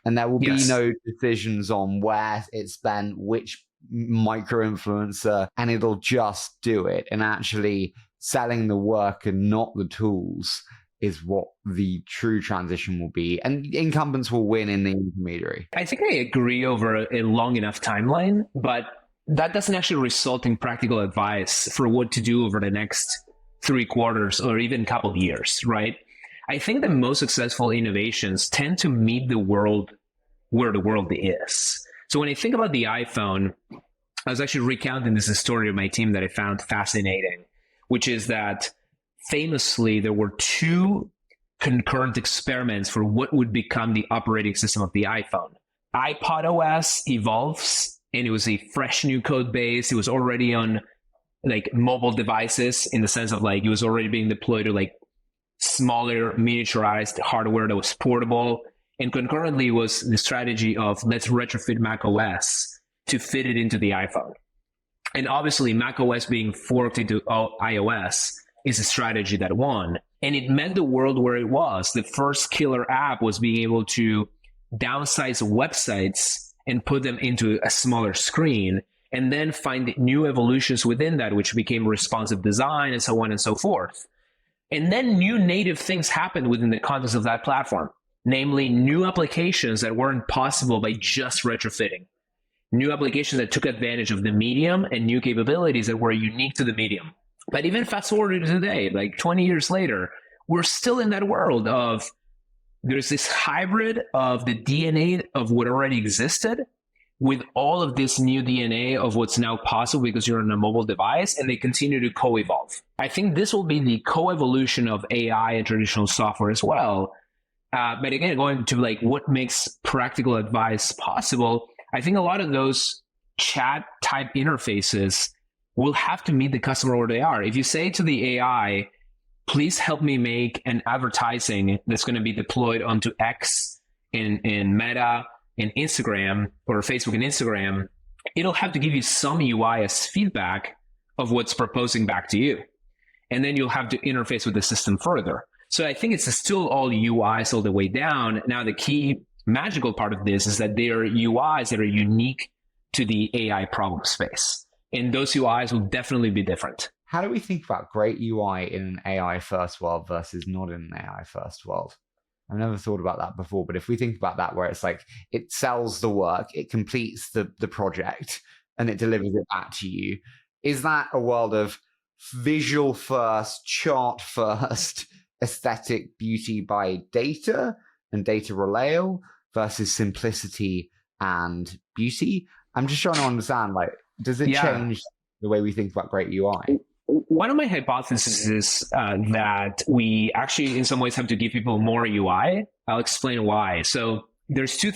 And there will be no decisions on where it's spent, which micro-influencer, and it'll just do it. And actually selling the work and not the tools is what the true transition will be. And incumbents will win in the intermediary. I think I agree over a long enough timeline, but that doesn't actually result in practical advice for what to do over the next 3 quarters or even couple of years, right? I think the most successful innovations tend to meet the world where the world is. So when I think about the iPhone, I was actually recounting this story of my team that I found fascinating, which is that famously there were 2 concurrent experiments for what would become the operating system of the iPhone. iPod OS evolves, and it was a fresh new code base. It was already on like mobile devices, in the sense of like it was already being deployed to like smaller miniaturized hardware that was portable. And concurrently was the strategy of let's retrofit Mac OS to fit it into the iPhone. And obviously Mac OS being forked into iOS is a strategy that won. And it met the world where it was. The first killer app was being able to downsize websites and put them into a smaller screen, and then find new evolutions within that, which became responsive design and so on and so forth. And then new native things happened within the context of that platform, namely new applications that weren't possible by just retrofitting, new applications that took advantage of the medium and new capabilities that were unique to the medium. But even fast forward to today, like 20 years later, we're still in that world of there's this hybrid of the DNA of what already existed with all of this new DNA of what's now possible because you're on a mobile device, and they continue to co-evolve. I think this will be the co-evolution of AI and traditional software as well. But again, going to like what makes practical advice possible, I think a lot of those chat type interfaces will have to meet the customer where they are. If you say to the AI, please help me make an advertising that's going to be deployed onto X in Meta, in Instagram, or Facebook and Instagram, it'll have to give you some UI as feedback of what's proposing back to you. And then you'll have to interface with the system further. So I think it's still all UIs all the way down. Now, the key magical part of this is that they are UIs that are unique to the AI problem space. And those UIs will definitely be different. How do we think about great UI in an AI first world versus not in an AI first world? I've never thought about that before, but if we think about that, where it's like it sells the work, it completes the project, and it delivers it back to you, is that a world of visual first, chart first, aesthetic beauty by data and data relayal versus simplicity and beauty? I'm just trying to understand, like, does it change the way we think about great UI? one of my hypotheses is that we actually, in some ways, have to give people more UI. I'll explain why. So there's two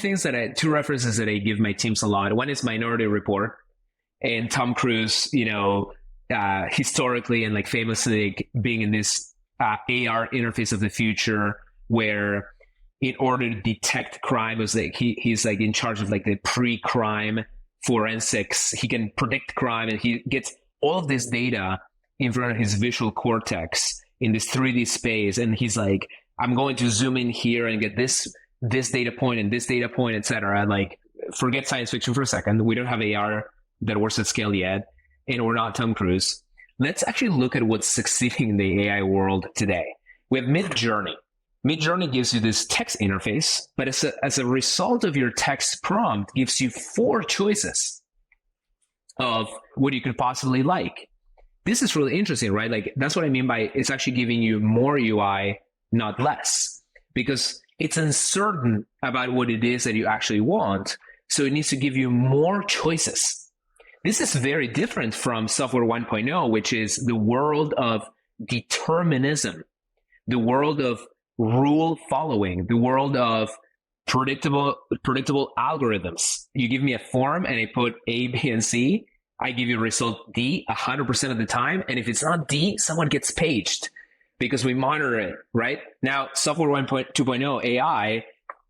references that I give my teams a lot. One is Minority Report, and Tom Cruise, historically and like famously like, being in this AR interface of the future, where in order to detect crime, was like he's like in charge of like the pre-crime forensics. He can predict crime, and he gets all of this data in front of his visual cortex in this 3D space, and he's like, I'm going to zoom in here and get this data point and this data point, etc. Like, forget science fiction for a second. We don't have AR that works at scale yet, and we're not Tom Cruise. Let's actually look at what's succeeding in the AI world today. We have Midjourney. Midjourney gives you this text interface, but as a result of your text prompt, gives you 4 choices of what you could possibly like. This is really interesting, right? Like, that's what I mean by it's actually giving you more UI, not less, because it's uncertain about what it is that you actually want. So it needs to give you more choices. This is very different from Software 1.0, which is the world of determinism, the world of rule following, the world of predictable algorithms. You give me a form and I put A, B, and C. I give you result D 100% of the time. And if it's not D, someone gets paged because we monitor it, right? Now, Software 1.2.0 AI,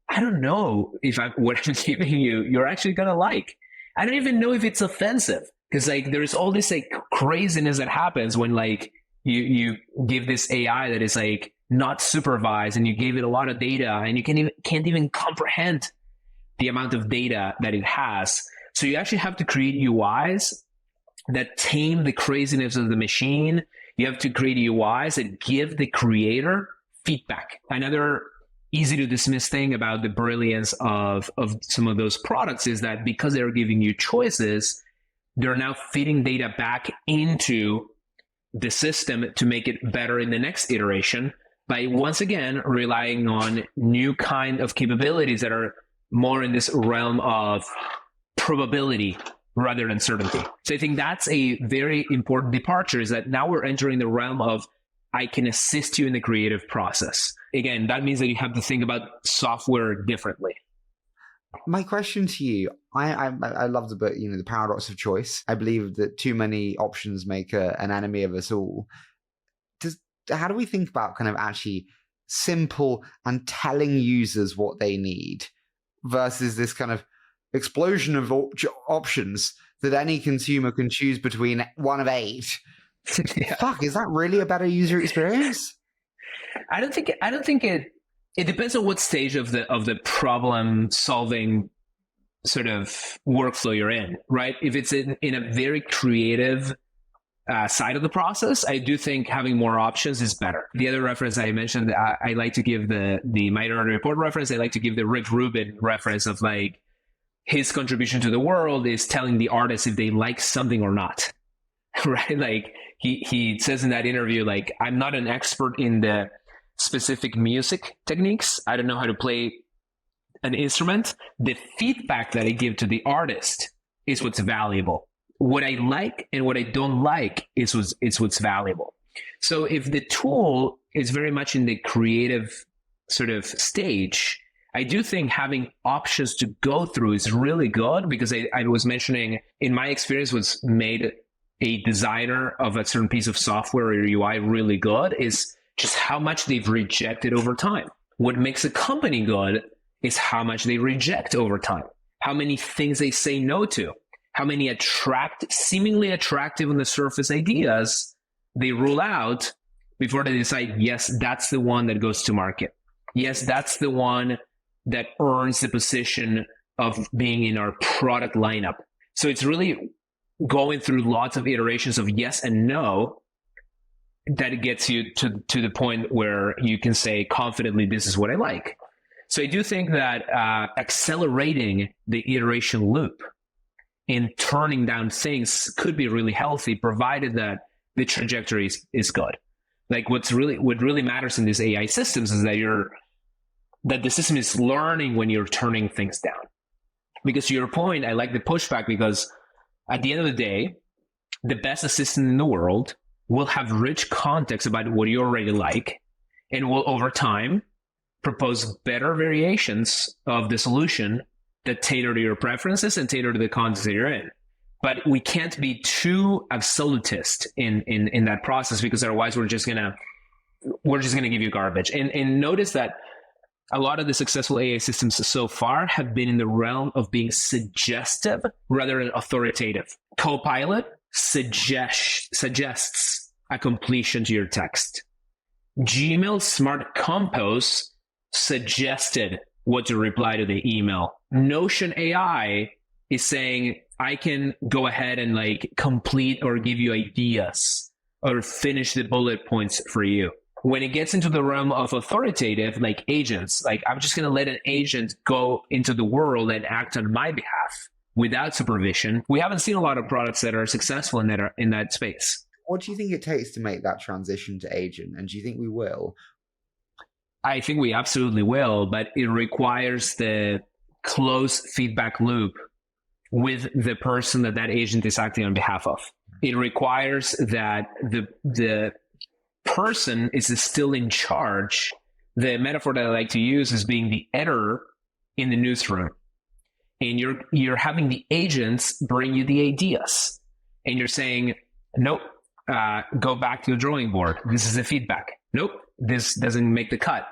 I don't know if what I'm giving you, you're actually going to like. I don't even know if it's offensive, because like there's all this like craziness that happens when like you give this AI that is like not supervised, and you gave it a lot of data, and you can't even comprehend the amount of data that it has. So you actually have to create UIs that tame the craziness of the machine. You have to create UIs that give the creator feedback. Another easy to dismiss thing about the brilliance of some of those products is that because they're giving you choices, they're now feeding data back into the system to make it better in the next iteration by once again relying on new kind of capabilities that are more in this realm of probability rather than certainty. So I think that's a very important departure, is that now we're entering the realm of I can assist you in the creative process. Again, that means that you have to think about software differently. My question to you, I love the book, The Paradox of Choice. I believe that too many options make an enemy of us all. How do we think about kind of actually simple and telling users what they need versus this kind of explosion of options that any consumer can choose between one of 8? Yeah. Fuck, is that really a better user experience? I don't think it depends on what stage of the problem solving sort of workflow you're in, right? If it's in a very creative side of the process, I do think having more options is better. The other reference I mentioned, I like to give the Minority Report reference. I like to give the Rick Rubin reference of like his contribution to the world is telling the artists if they like something or not, right? Like he says in that interview, like, I'm not an expert in the specific music techniques. I don't know how to play an instrument. The feedback that I give to the artist is what's valuable. What I like and what I don't like is what's valuable. So if the tool is very much in the creative sort of stage, I do think having options to go through is really good, because I was mentioning, in my experience, what's made a designer of a certain piece of software or UI really good is just how much they've rejected over time. What makes a company good is how much they reject over time, how many things they say no to, how many seemingly attractive on the surface ideas they rule out before they decide, yes, that's the one that goes to market. Yes, that's the one that earns the position of being in our product lineup. So it's really going through lots of iterations of yes and no that gets you to the point where you can say confidently, this is what I like. So I do think that accelerating the iteration loop in turning down things could be really healthy, provided that the trajectory is good. Like what really matters in these AI systems is that the system is learning when you're turning things down. Because to your point, I like the pushback, because at the end of the day, the best assistant in the world will have rich context about what you already like, and will over time propose better variations of the solution that tailor to your preferences and tailor to the context that you're in. But we can't be too absolutist in that process, because otherwise we're just gonna give you garbage. And notice that a lot of the successful AI systems so far have been in the realm of being suggestive rather than authoritative. Copilot suggests a completion to your text. Gmail Smart Compose suggested what to reply to the email. Notion AI is saying, I can go ahead and like complete or give you ideas or finish the bullet points for you. When it gets into the realm of authoritative, like agents, like I'm just going to let an agent go into the world and act on my behalf without supervision. We haven't seen a lot of products that are successful in that space. What do you think it takes to make that transition to agent? And do you think we will? I think we absolutely will, but it requires the close feedback loop with the person that agent is acting on behalf of. It requires that the person is still in charge. The metaphor that I like to use is being the editor in the newsroom. And you're having the agents bring you the ideas. And you're saying, nope, go back to the drawing board. This is the feedback. Nope, this doesn't make the cut.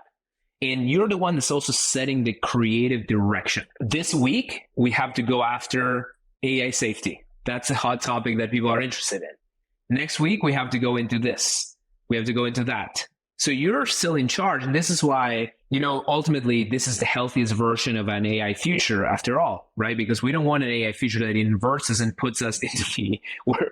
And you're the one that's also setting the creative direction. This week, we have to go after AI safety. That's a hot topic that people are interested in. Next week, we have to go into this. We have to go into that. So you're still in charge. And this is why, ultimately, this is the healthiest version of an AI future after all, right? Because we don't want an AI future that inverts us and puts us into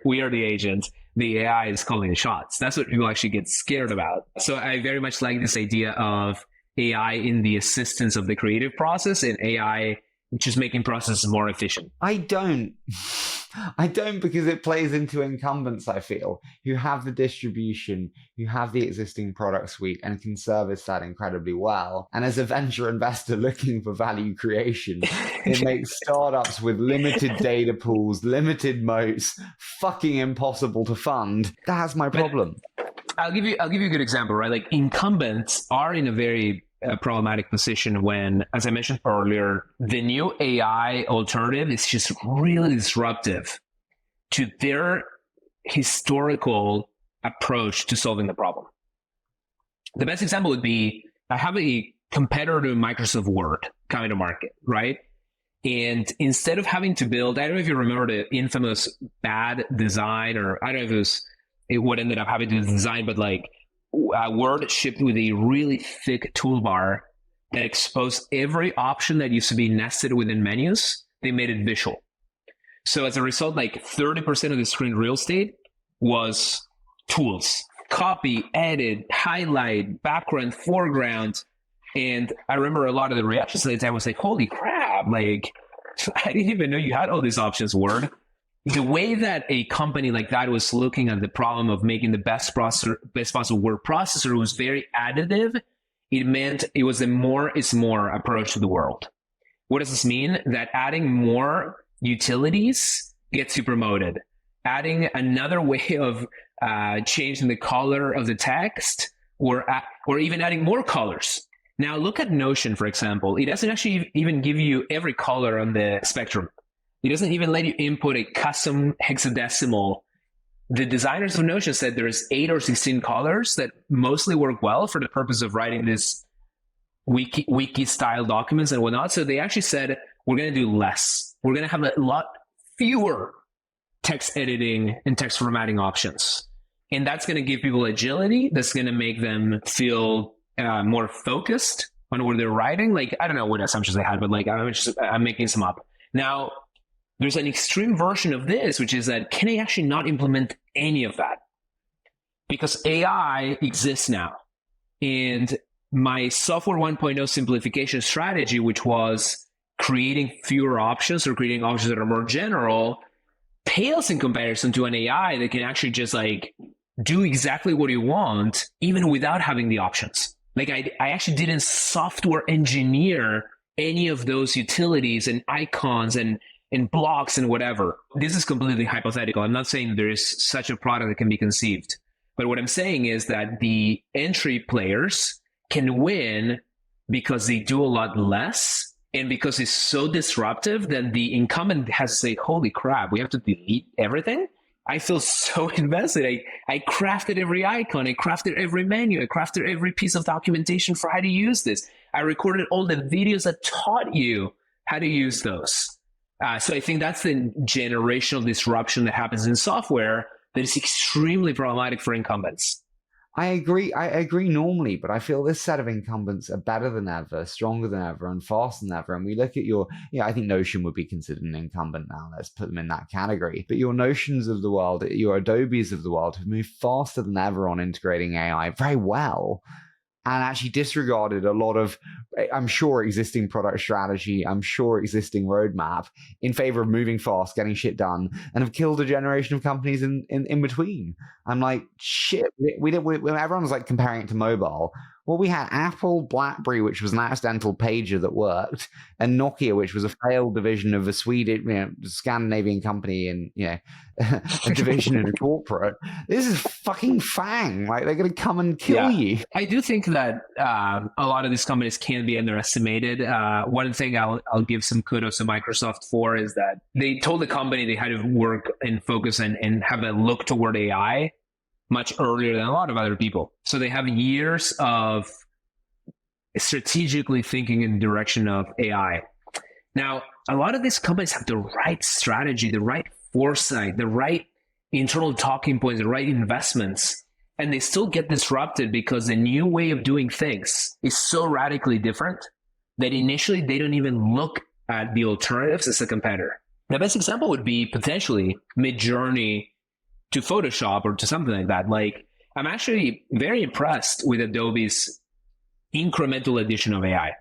we are the agent. The AI is calling the shots. That's what people actually get scared about. So I very much like this idea of AI in the assistance of the creative process and AI just making processes more efficient. I don't because it plays into incumbents, I feel, who have the distribution, who have the existing product suite and can service that incredibly well. And as a venture investor looking for value creation, it makes startups with limited data pools, limited moats, fucking impossible to fund. That's my problem. I'll give you a good example, right? Like incumbents are in a very problematic position when, as I mentioned earlier, the new AI alternative is just really disruptive to their historical approach to solving the problem. The best example would be, I have a competitor to Microsoft Word coming to market, right? And instead of having to build, I don't know if you remember the infamous bad design, or I don't know if it was what ended up having to design, but like Word shipped with a really thick toolbar that exposed every option that used to be nested within menus. They made it visual. So as a result, like 30% of the screen real estate was tools. Copy, edit, highlight, background, foreground. And I remember a lot of the reactions to that. I was like, holy crap, like I didn't even know you had all these options, Word. The way that a company like that was looking at the problem of making the best possible word processor was very additive. It meant it was a more is more approach to the world. What does this mean? That adding more utilities gets you promoted. Adding another way of changing the color of the text, or even adding more colors. Now look at Notion, for example. It doesn't actually even give you every color on the spectrum. It doesn't even let you input a custom hexadecimal. The designers of Notion said there's 8 or 16 colors that mostly work well for the purpose of writing this wiki style documents and whatnot. So they actually said, we're going to do less. We're going to have a lot fewer text editing and text formatting options. And that's going to give people agility. That's going to make them feel more focused on what they're writing. Like, I don't know what assumptions they had, but like, I'm making some up. Now, there's an extreme version of this, which is that can I actually not implement any of that? Because AI exists now. And my software 1.0 simplification strategy, which was creating fewer options or creating options that are more general, pales in comparison to an AI that can actually just like do exactly what you want, even without having the options. Like I actually didn't software engineer any of those utilities and icons and blocks and whatever. This is completely hypothetical. I'm not saying there is such a product that can be conceived. But what I'm saying is that the entry players can win because they do a lot less, and because it's so disruptive that the incumbent has to say, holy crap, we have to delete everything. I feel so invested. I crafted every icon. I crafted every menu. I crafted every piece of documentation for how to use this. I recorded all the videos that taught you how to use those. So I think that's the generational disruption that happens in software that is extremely problematic for incumbents. I agree normally, but I feel this set of incumbents are better than ever, stronger than ever, and faster than ever. And we look at I think Notion would be considered an incumbent now. Let's put them in that category. But your Notions of the world, your Adobes of the world have moved faster than ever on integrating AI very well, and actually disregarded a lot of, I'm sure, existing product strategy, I'm sure existing roadmap in favor of moving fast, getting shit done, and have killed a generation of companies in between. I'm like, shit, everyone was like comparing it to mobile. Well, we had Apple, BlackBerry, which was an accidental pager that worked, and Nokia, which was a failed division of a Swedish, Scandinavian company, and a division in a corporate. This is fucking FANG. Like, they're going to come and kill you. I do think that a lot of these companies can be underestimated. One thing I'll give some kudos to Microsoft for is that they told the company they had to work and focus and have a look toward AI much earlier than a lot of other people. So they have years of strategically thinking in the direction of AI. Now, a lot of these companies have the right strategy, the right foresight, the right internal talking points, the right investments, and they still get disrupted because the new way of doing things is so radically different that initially they don't even look at the alternatives as a competitor. The best example would be potentially Midjourney to Photoshop or to something like that. Like, I'm actually very impressed with Adobe's incremental addition of AI.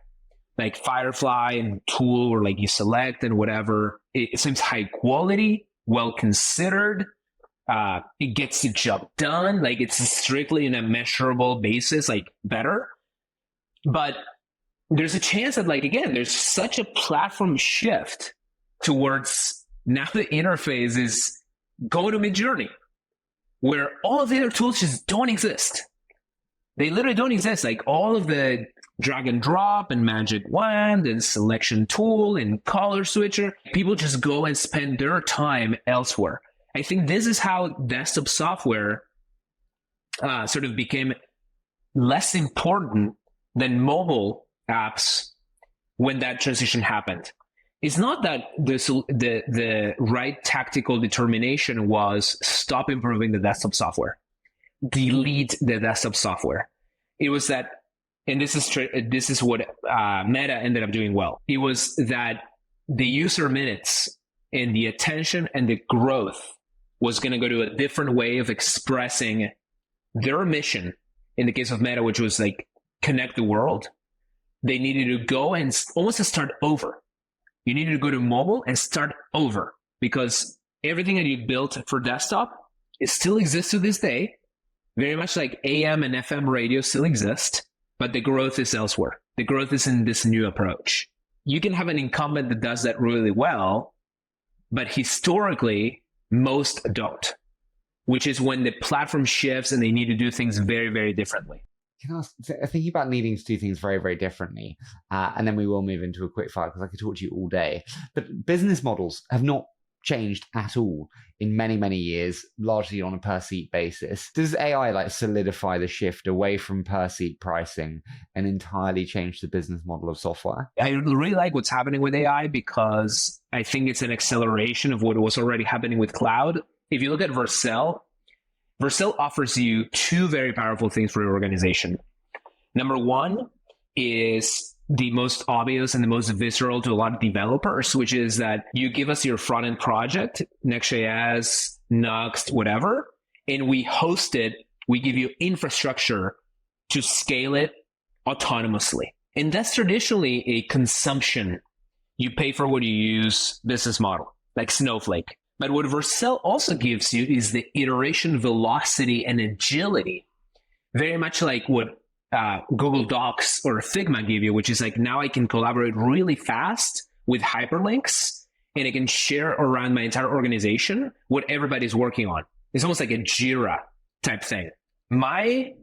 Like Firefly and tool, or like you select and whatever. It seems high quality, well considered. It gets the job done. Like, it's strictly in a measurable basis, like better. But there's a chance that, like, again, there's such a platform shift towards now the interface is go to Midjourney, where all of the other tools just don't exist. They literally don't exist. Like, all of the drag and drop and magic wand and selection tool and color switcher, people just go and spend their time elsewhere. I think this is how desktop software sort of became less important than mobile apps when that transition happened. It's not that the right tactical determination was stop improving the desktop software, delete the desktop software. It was that, and this is what Meta ended up doing well. It was that the user minutes and the attention and the growth was going to go to a different way of expressing their mission. In the case of Meta, which was like connect the world, they needed to go and almost start over. You needed to go to mobile and start over, because everything that you built for desktop, it still exists to this day. Very much like AM and FM radio still exist, but the growth is elsewhere. The growth is in this new approach. You can have an incumbent that does that really well, but historically, most don't, which is when the platform shifts and they need to do things very, very differently. Thinking about needing to do things very, very differently, and then we will move into a quick fire because I could talk to you all day. But business models have not changed at all in many, many years, largely on a per seat basis. Does AI like solidify the shift away from per seat pricing and entirely change the business model of software? I really like what's happening with AI because I think it's an acceleration of what was already happening with cloud. If you look at Vercel offers you two very powerful things for your organization. Number one is the most obvious and the most visceral to a lot of developers, which is that you give us your front-end project, Next.js, Nuxt, whatever, and we host it. We give you infrastructure to scale it autonomously. And that's traditionally a consumption. You pay for what you use business model, like Snowflake. But what Vercel also gives you is the iteration velocity and agility, very much like what Google Docs or Figma give you, which is like, now I can collaborate really fast with hyperlinks and I can share around my entire organization what everybody's working on. It's almost like a Jira type thing. My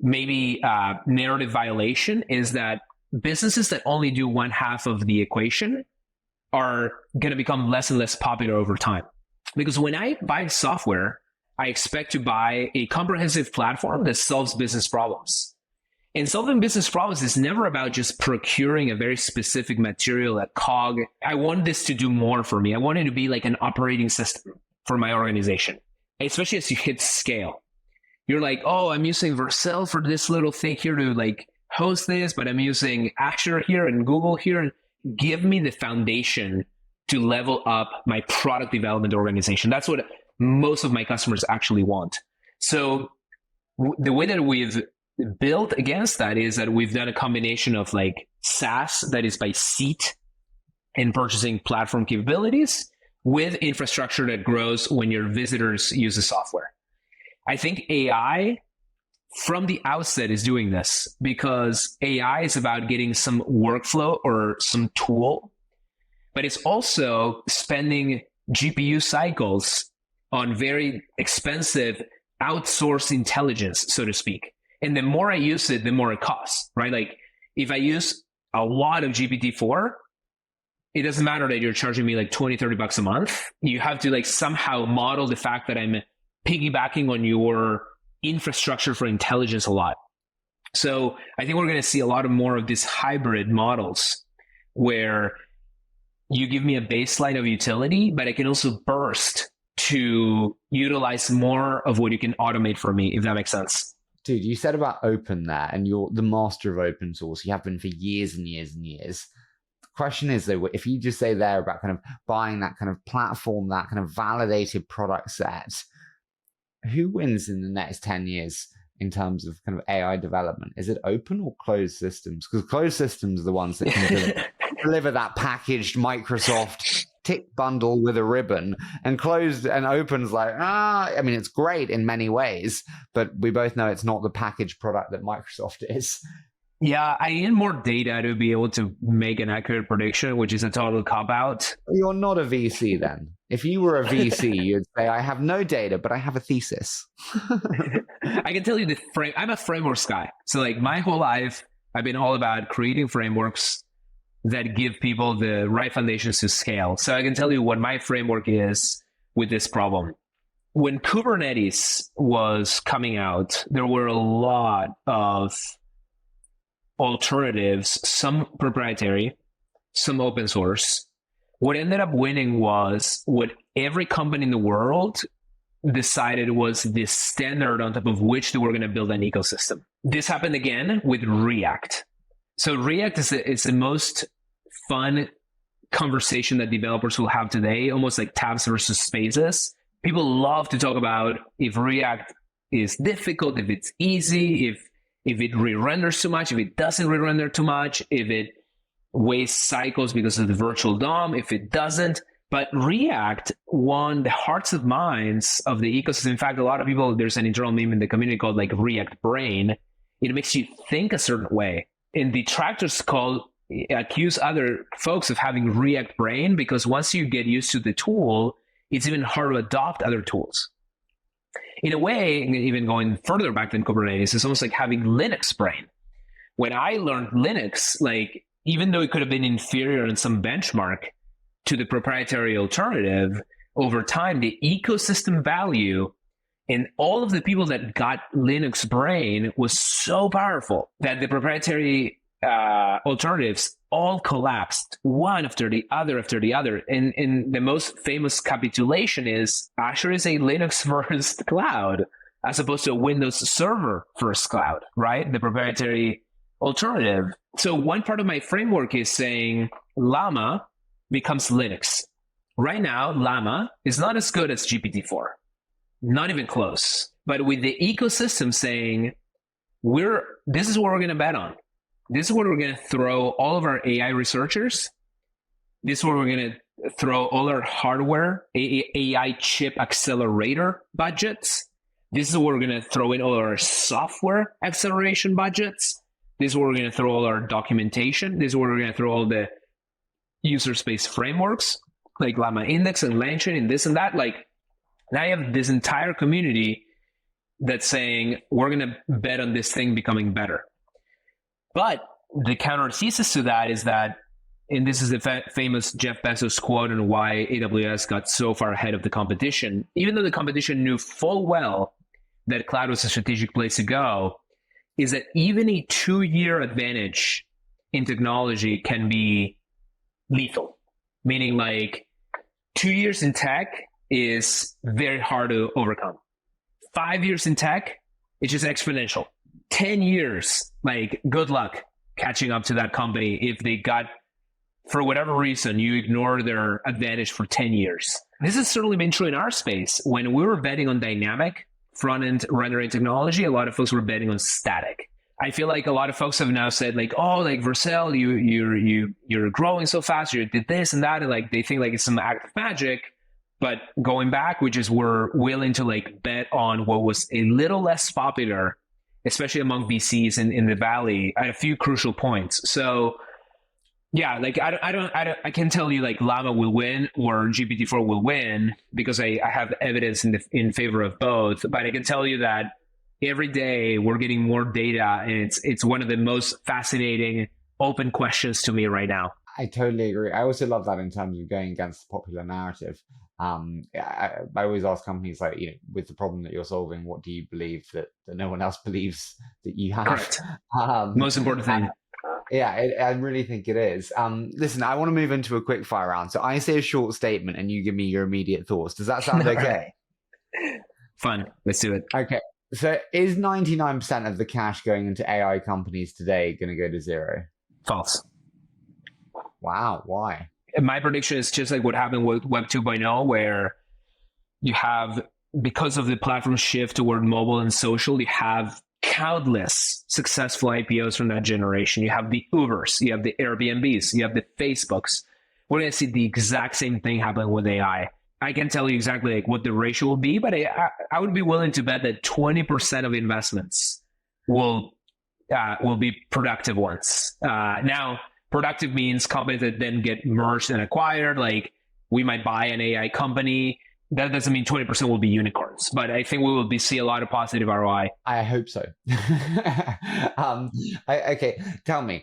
maybe narrative violation is that businesses that only do one half of the equation are going to become less and less popular over time. Because when I buy software, I expect to buy a comprehensive platform that solves business problems. And solving business problems is never about just procuring a very specific material at COG. I want this to do more for me. I want it to be like an operating system for my organization, especially as you hit scale. You're like, oh, I'm using Vercel for this little thing here to like host this, but I'm using Azure here and Google here. And give me the foundation to level up my product development organization. That's what most of my customers actually want. So the way that we've built against that is that we've done a combination of like SaaS that is by seat and purchasing platform capabilities with infrastructure that grows when your visitors use the software. I think AI from the outset is doing this because AI is about getting some workflow or some tool, but it's also spending GPU cycles on very expensive outsourced intelligence, so to speak. And the more I use it, the more it costs, right? Like if I use a lot of GPT-4, it doesn't matter that you're charging me like 20, 30 bucks a month. You have to like somehow model the fact that I'm piggybacking on your infrastructure for intelligence a lot. So I think we're going to see a lot of more of these hybrid models where you give me a baseline of utility, but I can also burst to utilize more of what you can automate for me, if that makes sense. Dude, you said about open there, and you're the master of open source. You have been for years and years and years. The question is, though, if you just say there about kind of buying that kind of platform, that kind of validated product set, who wins in the next 10 years in terms of kind of AI development? Is it open or closed systems? Because closed systems are the ones that can deliver that packaged Microsoft tick bundle with a ribbon, and closed and open's like, I mean, it's great in many ways, but we both know it's not the packaged product that Microsoft is. Yeah, I need more data to be able to make an accurate prediction, which is a total cop-out. You're not a VC then. If you were a VC, you'd say, I have no data, but I have a thesis. I can tell you I'm a frameworks guy. So like my whole life, I've been all about creating frameworks that give people the right foundations to scale. So I can tell you what my framework is with this problem. When Kubernetes was coming out, there were a lot of alternatives, some proprietary, some open source. What ended up winning was what every company in the world decided was the standard on top of which they were going to build an ecosystem. This happened again with React. So React is the most fun conversation that developers will have today, almost like tabs versus spaces. People love to talk about if React is difficult, if it's easy, if it re-renders too much, if it doesn't re-render too much, if it wastes cycles because of the virtual DOM, if it doesn't. But React won the hearts and minds of the ecosystem. In fact, a lot of people, there's an internal meme in the community called like React Brain. It makes you think a certain way. And detractors accuse other folks of having React Brain because once you get used to the tool, it's even harder to adopt other tools. In a way, even going further back than Kubernetes, it's almost like having Linux Brain. When I learned Linux, like even though it could have been inferior in some benchmark to the proprietary alternative, over time, the ecosystem value and all of the people that got Linux Brain was so powerful that the proprietary alternatives all collapsed one after the other after the other. And the most famous capitulation is Azure is a Linux first cloud as opposed to a Windows Server first cloud, right? The proprietary alternative. So one part of my framework is saying Llama becomes Linux. Right now, Llama is not as good as GPT-4, not even close. But with the ecosystem saying, this is what we're going to bet on. This is where we're going to throw all of our AI researchers. This is where we're going to throw all our hardware, AI chip accelerator budgets. This is where we're going to throw in all our software acceleration budgets. This is where we're going to throw all our documentation. This is where we're going to throw all the user space frameworks like Llama Index and LangChain and this and that. Like now you have this entire community that's saying we're going to bet on this thing becoming better. But the counter thesis to that is that, and this is the famous Jeff Bezos quote on why AWS got so far ahead of the competition, even though the competition knew full well that cloud was a strategic place to go, is that even a 2-year advantage in technology can be lethal. Meaning like 2 years in tech is very hard to overcome. 5 years in tech, it's just exponential. 10 years, like good luck catching up to that company if they got, for whatever reason, you ignore their advantage for 10 years. This has certainly been true in our space. When we were betting on dynamic front-end rendering technology, a lot of folks were betting on static. I feel like a lot of folks have now said like, oh, like Vercel, you're growing so fast, you did this and that, and like they think like it's some act of magic. But going back, we just were willing to like bet on what was a little less popular, especially among VCs in the Valley, at a few crucial points. So yeah, like I can tell you like Llama will win or GPT-4 will win because I have evidence in favor of both. But I can tell you that every day we're getting more data, and it's one of the most fascinating open questions to me right now. I totally agree. I also love that in terms of going against the popular narrative. I always ask companies like, with the problem that you're solving, what do you believe that no one else believes that you have? Correct. Most important thing. Yeah, I really think it is. Listen, I want to move into a quick fire round. So I say a short statement and you give me your immediate thoughts. Does that sound okay? Fun. Let's do it. Okay. So is 99% of the cash going into AI companies today going to go to zero? False. Wow. Why? My prediction is just like what happened with Web 2.0, where you have, because of the platform shift toward mobile and social, you have countless successful IPOs from that generation. You have the Ubers, you have the Airbnbs, you have the Facebooks. We're going to see the exact same thing happen with AI. I can't tell you exactly like what the ratio will be, but I would be willing to bet that 20% of investments will be productive ones. Now, productive means companies that then get merged and acquired. Like we might buy an AI company. That doesn't mean 20% will be unicorns, but I think we will see a lot of positive ROI. I hope so. Okay, tell me,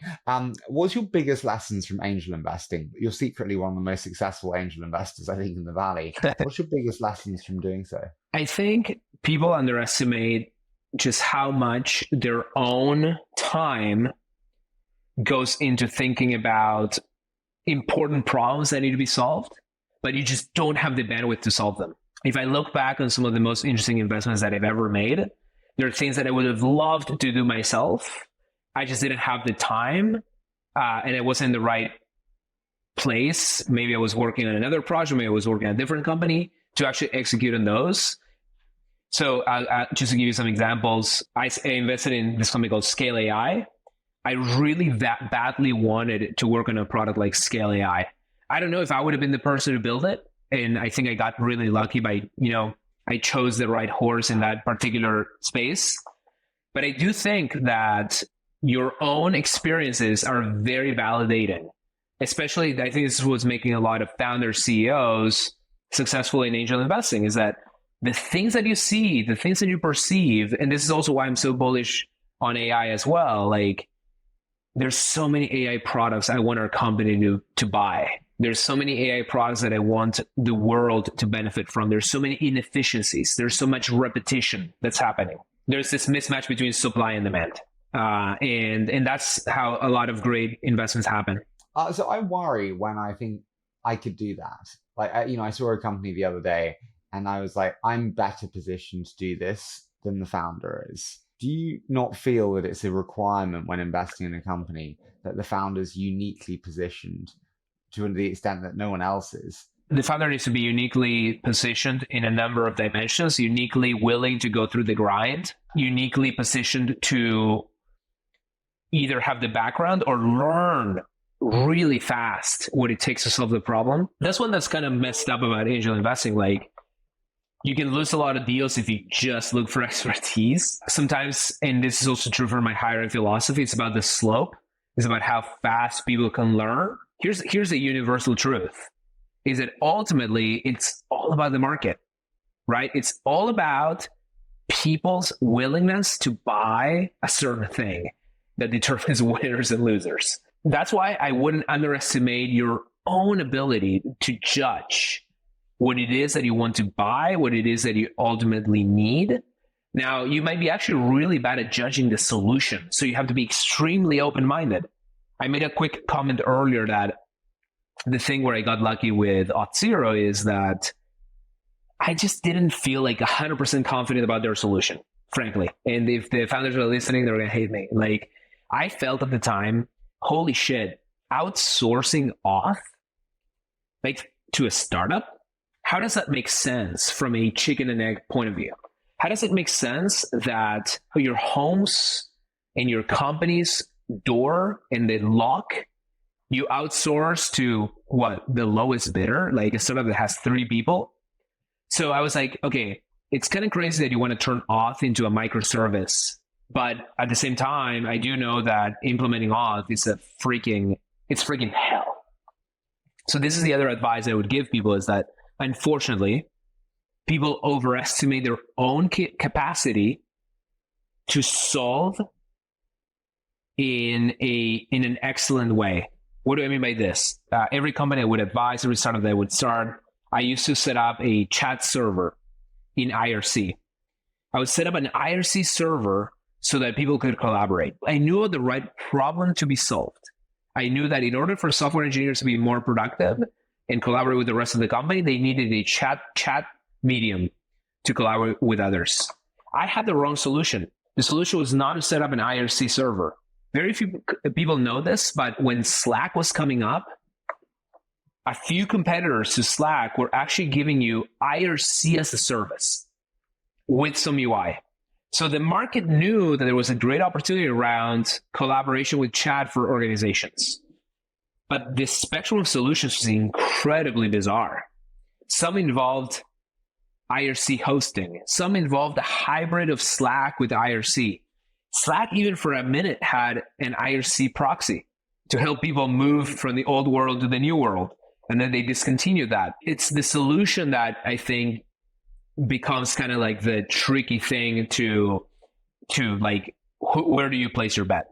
what's your biggest lessons from angel investing? You're secretly one of the most successful angel investors, I think, in the Valley. What's your biggest lessons from doing so? I think people underestimate just how much their own time goes into thinking about important problems that need to be solved, but you just don't have the bandwidth to solve them. If I look back on some of the most interesting investments that I've ever made, there are things that I would have loved to do myself. I just didn't have the time, and it wasn't in the right place. Maybe I was working on another project, maybe I was working on a different company to actually execute on those. So just to give you some examples, I invested in this company called Scale AI. I really badly wanted to work on a product like Scale AI. I don't know if I would have been the person to build it. And I think I got really lucky by, I chose the right horse in that particular space. But I do think that your own experiences are very validating. Especially, I think this is what's making a lot of founder CEOs successful in angel investing, is that the things that you see, the things that you perceive, and this is also why I'm so bullish on AI as well. Like, there's so many AI products I want our company to buy. There's so many AI products that I want the world to benefit from. There's so many inefficiencies. There's so much repetition that's happening. There's this mismatch between supply and demand. And that's how a lot of great investments happen. So I worry when I think I could do that. Like, I saw a company the other day and I was like, I'm better positioned to do this than the founder is. Do you not feel that it's a requirement when investing in a company that the founder's uniquely positioned to the extent that no one else is? The founder needs to be uniquely positioned in a number of dimensions, uniquely willing to go through the grind, uniquely positioned to either have the background or learn really fast what it takes to solve the problem. That's one that's kind of messed up about angel investing. Like, you can lose a lot of deals if you just look for expertise. Sometimes, and this is also true for my hiring philosophy, it's about the slope. It's about how fast people can learn. Here's a universal truth, is that ultimately it's all about the market, right? It's all about people's willingness to buy a certain thing that determines winners and losers. That's why I wouldn't underestimate your own ability to judge what it is that you want to buy, what it is that you ultimately need. Now, you might be actually really bad at judging the solution, so you have to be extremely open-minded. I made a quick comment earlier that the thing where I got lucky with Auth0 is that I just didn't feel like 100% confident about their solution, frankly. And if the founders are listening, they're going to hate me. Like, I felt at the time, holy shit, outsourcing Auth, like, to a startup? How does that make sense from a chicken and egg point of view? How does it make sense that your home's and your company's door and the lock, you outsource to what, the lowest bidder, like a startup that has 3 people? So I was like, okay, it's kind of crazy that you want to turn Auth into a microservice. But at the same time, I do know that implementing Auth is freaking hell. So this is the other advice I would give people, is that unfortunately, people overestimate their own capacity to solve in an excellent way. What do I mean by this? Every company I would advise, every startup that I would start, I used to set up a chat server in IRC. I would set up an IRC server so that people could collaborate. I knew the right problem to be solved. I knew that in order for software engineers to be more productive and collaborate with the rest of the company, they needed a chat medium to collaborate with others. I had the wrong solution. The solution was not to set up an IRC server. Very few people know this, but when Slack was coming up, a few competitors to Slack were actually giving you IRC as a service with some UI. So the market knew that there was a great opportunity around collaboration with chat for organizations. But this spectrum of solutions was incredibly bizarre. Some involved IRC hosting. Some involved a hybrid of Slack with IRC. Slack, even for a minute, had an IRC proxy to help people move from the old world to the new world. And then they discontinued that. It's the solution that I think becomes kind of like the tricky thing to like, where do you place your bet?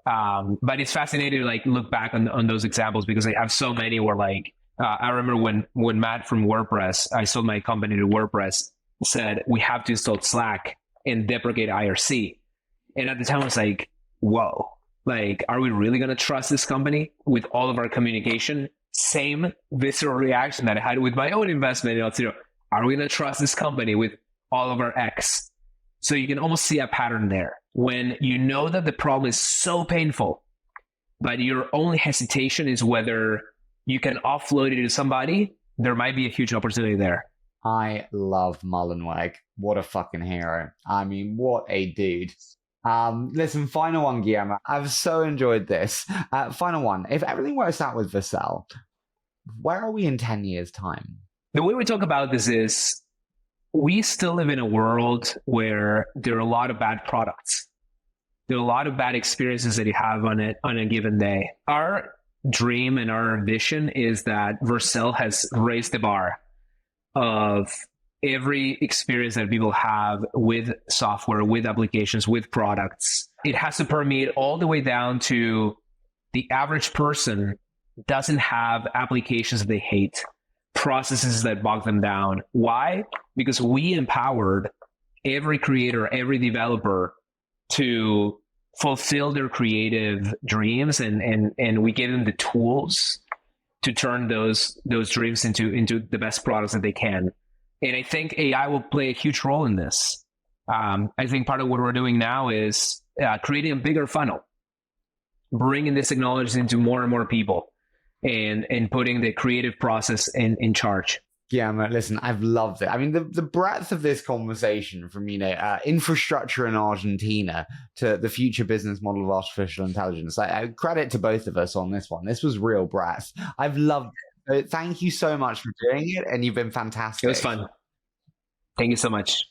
But it's fascinating to like look back on those examples, because I have so many where like, I remember when Matt from WordPress, I sold my company to WordPress, said, we have to install Slack and deprecate IRC. And at the time I was like, whoa, like, are we really going to trust this company with all of our communication? Same visceral reaction that I had with my own investment in Auth0. Are we going to trust this company with all of our X? So you can almost see a pattern there. When you know that the problem is so painful, but your only hesitation is whether you can offload it to somebody, there might be a huge opportunity there. I love Mullenweg. What a fucking hero. I mean, what a dude. Listen, final one, Guillermo. I've so enjoyed this. Final one. If everything works out with Vercel, where are we in 10 years' time? The way we talk about this is we still live in a world where there are a lot of bad products. There are a lot of bad experiences that you have on a given day. Our dream and our vision is that Vercel has raised the bar of every experience that people have with software, with applications, with products. It has to permeate all the way down to the average person doesn't have applications that they hate, processes that bog them down. Why? Because we empowered every creator, every developer to fulfill their creative dreams, and we gave them the tools to turn those dreams into the best products that they can. And I think AI will play a huge role in this. I think part of what we're doing now is creating a bigger funnel, bringing this technology into more and more people, and putting the creative process in charge. Yeah, man, listen, I've loved it. I mean, the breadth of this conversation from, infrastructure in Argentina to the future business model of artificial intelligence. I credit to both of us on this one. This was real breadth. I've loved it. So thank you so much for doing it, and you've been fantastic. It was fun. Thank you so much.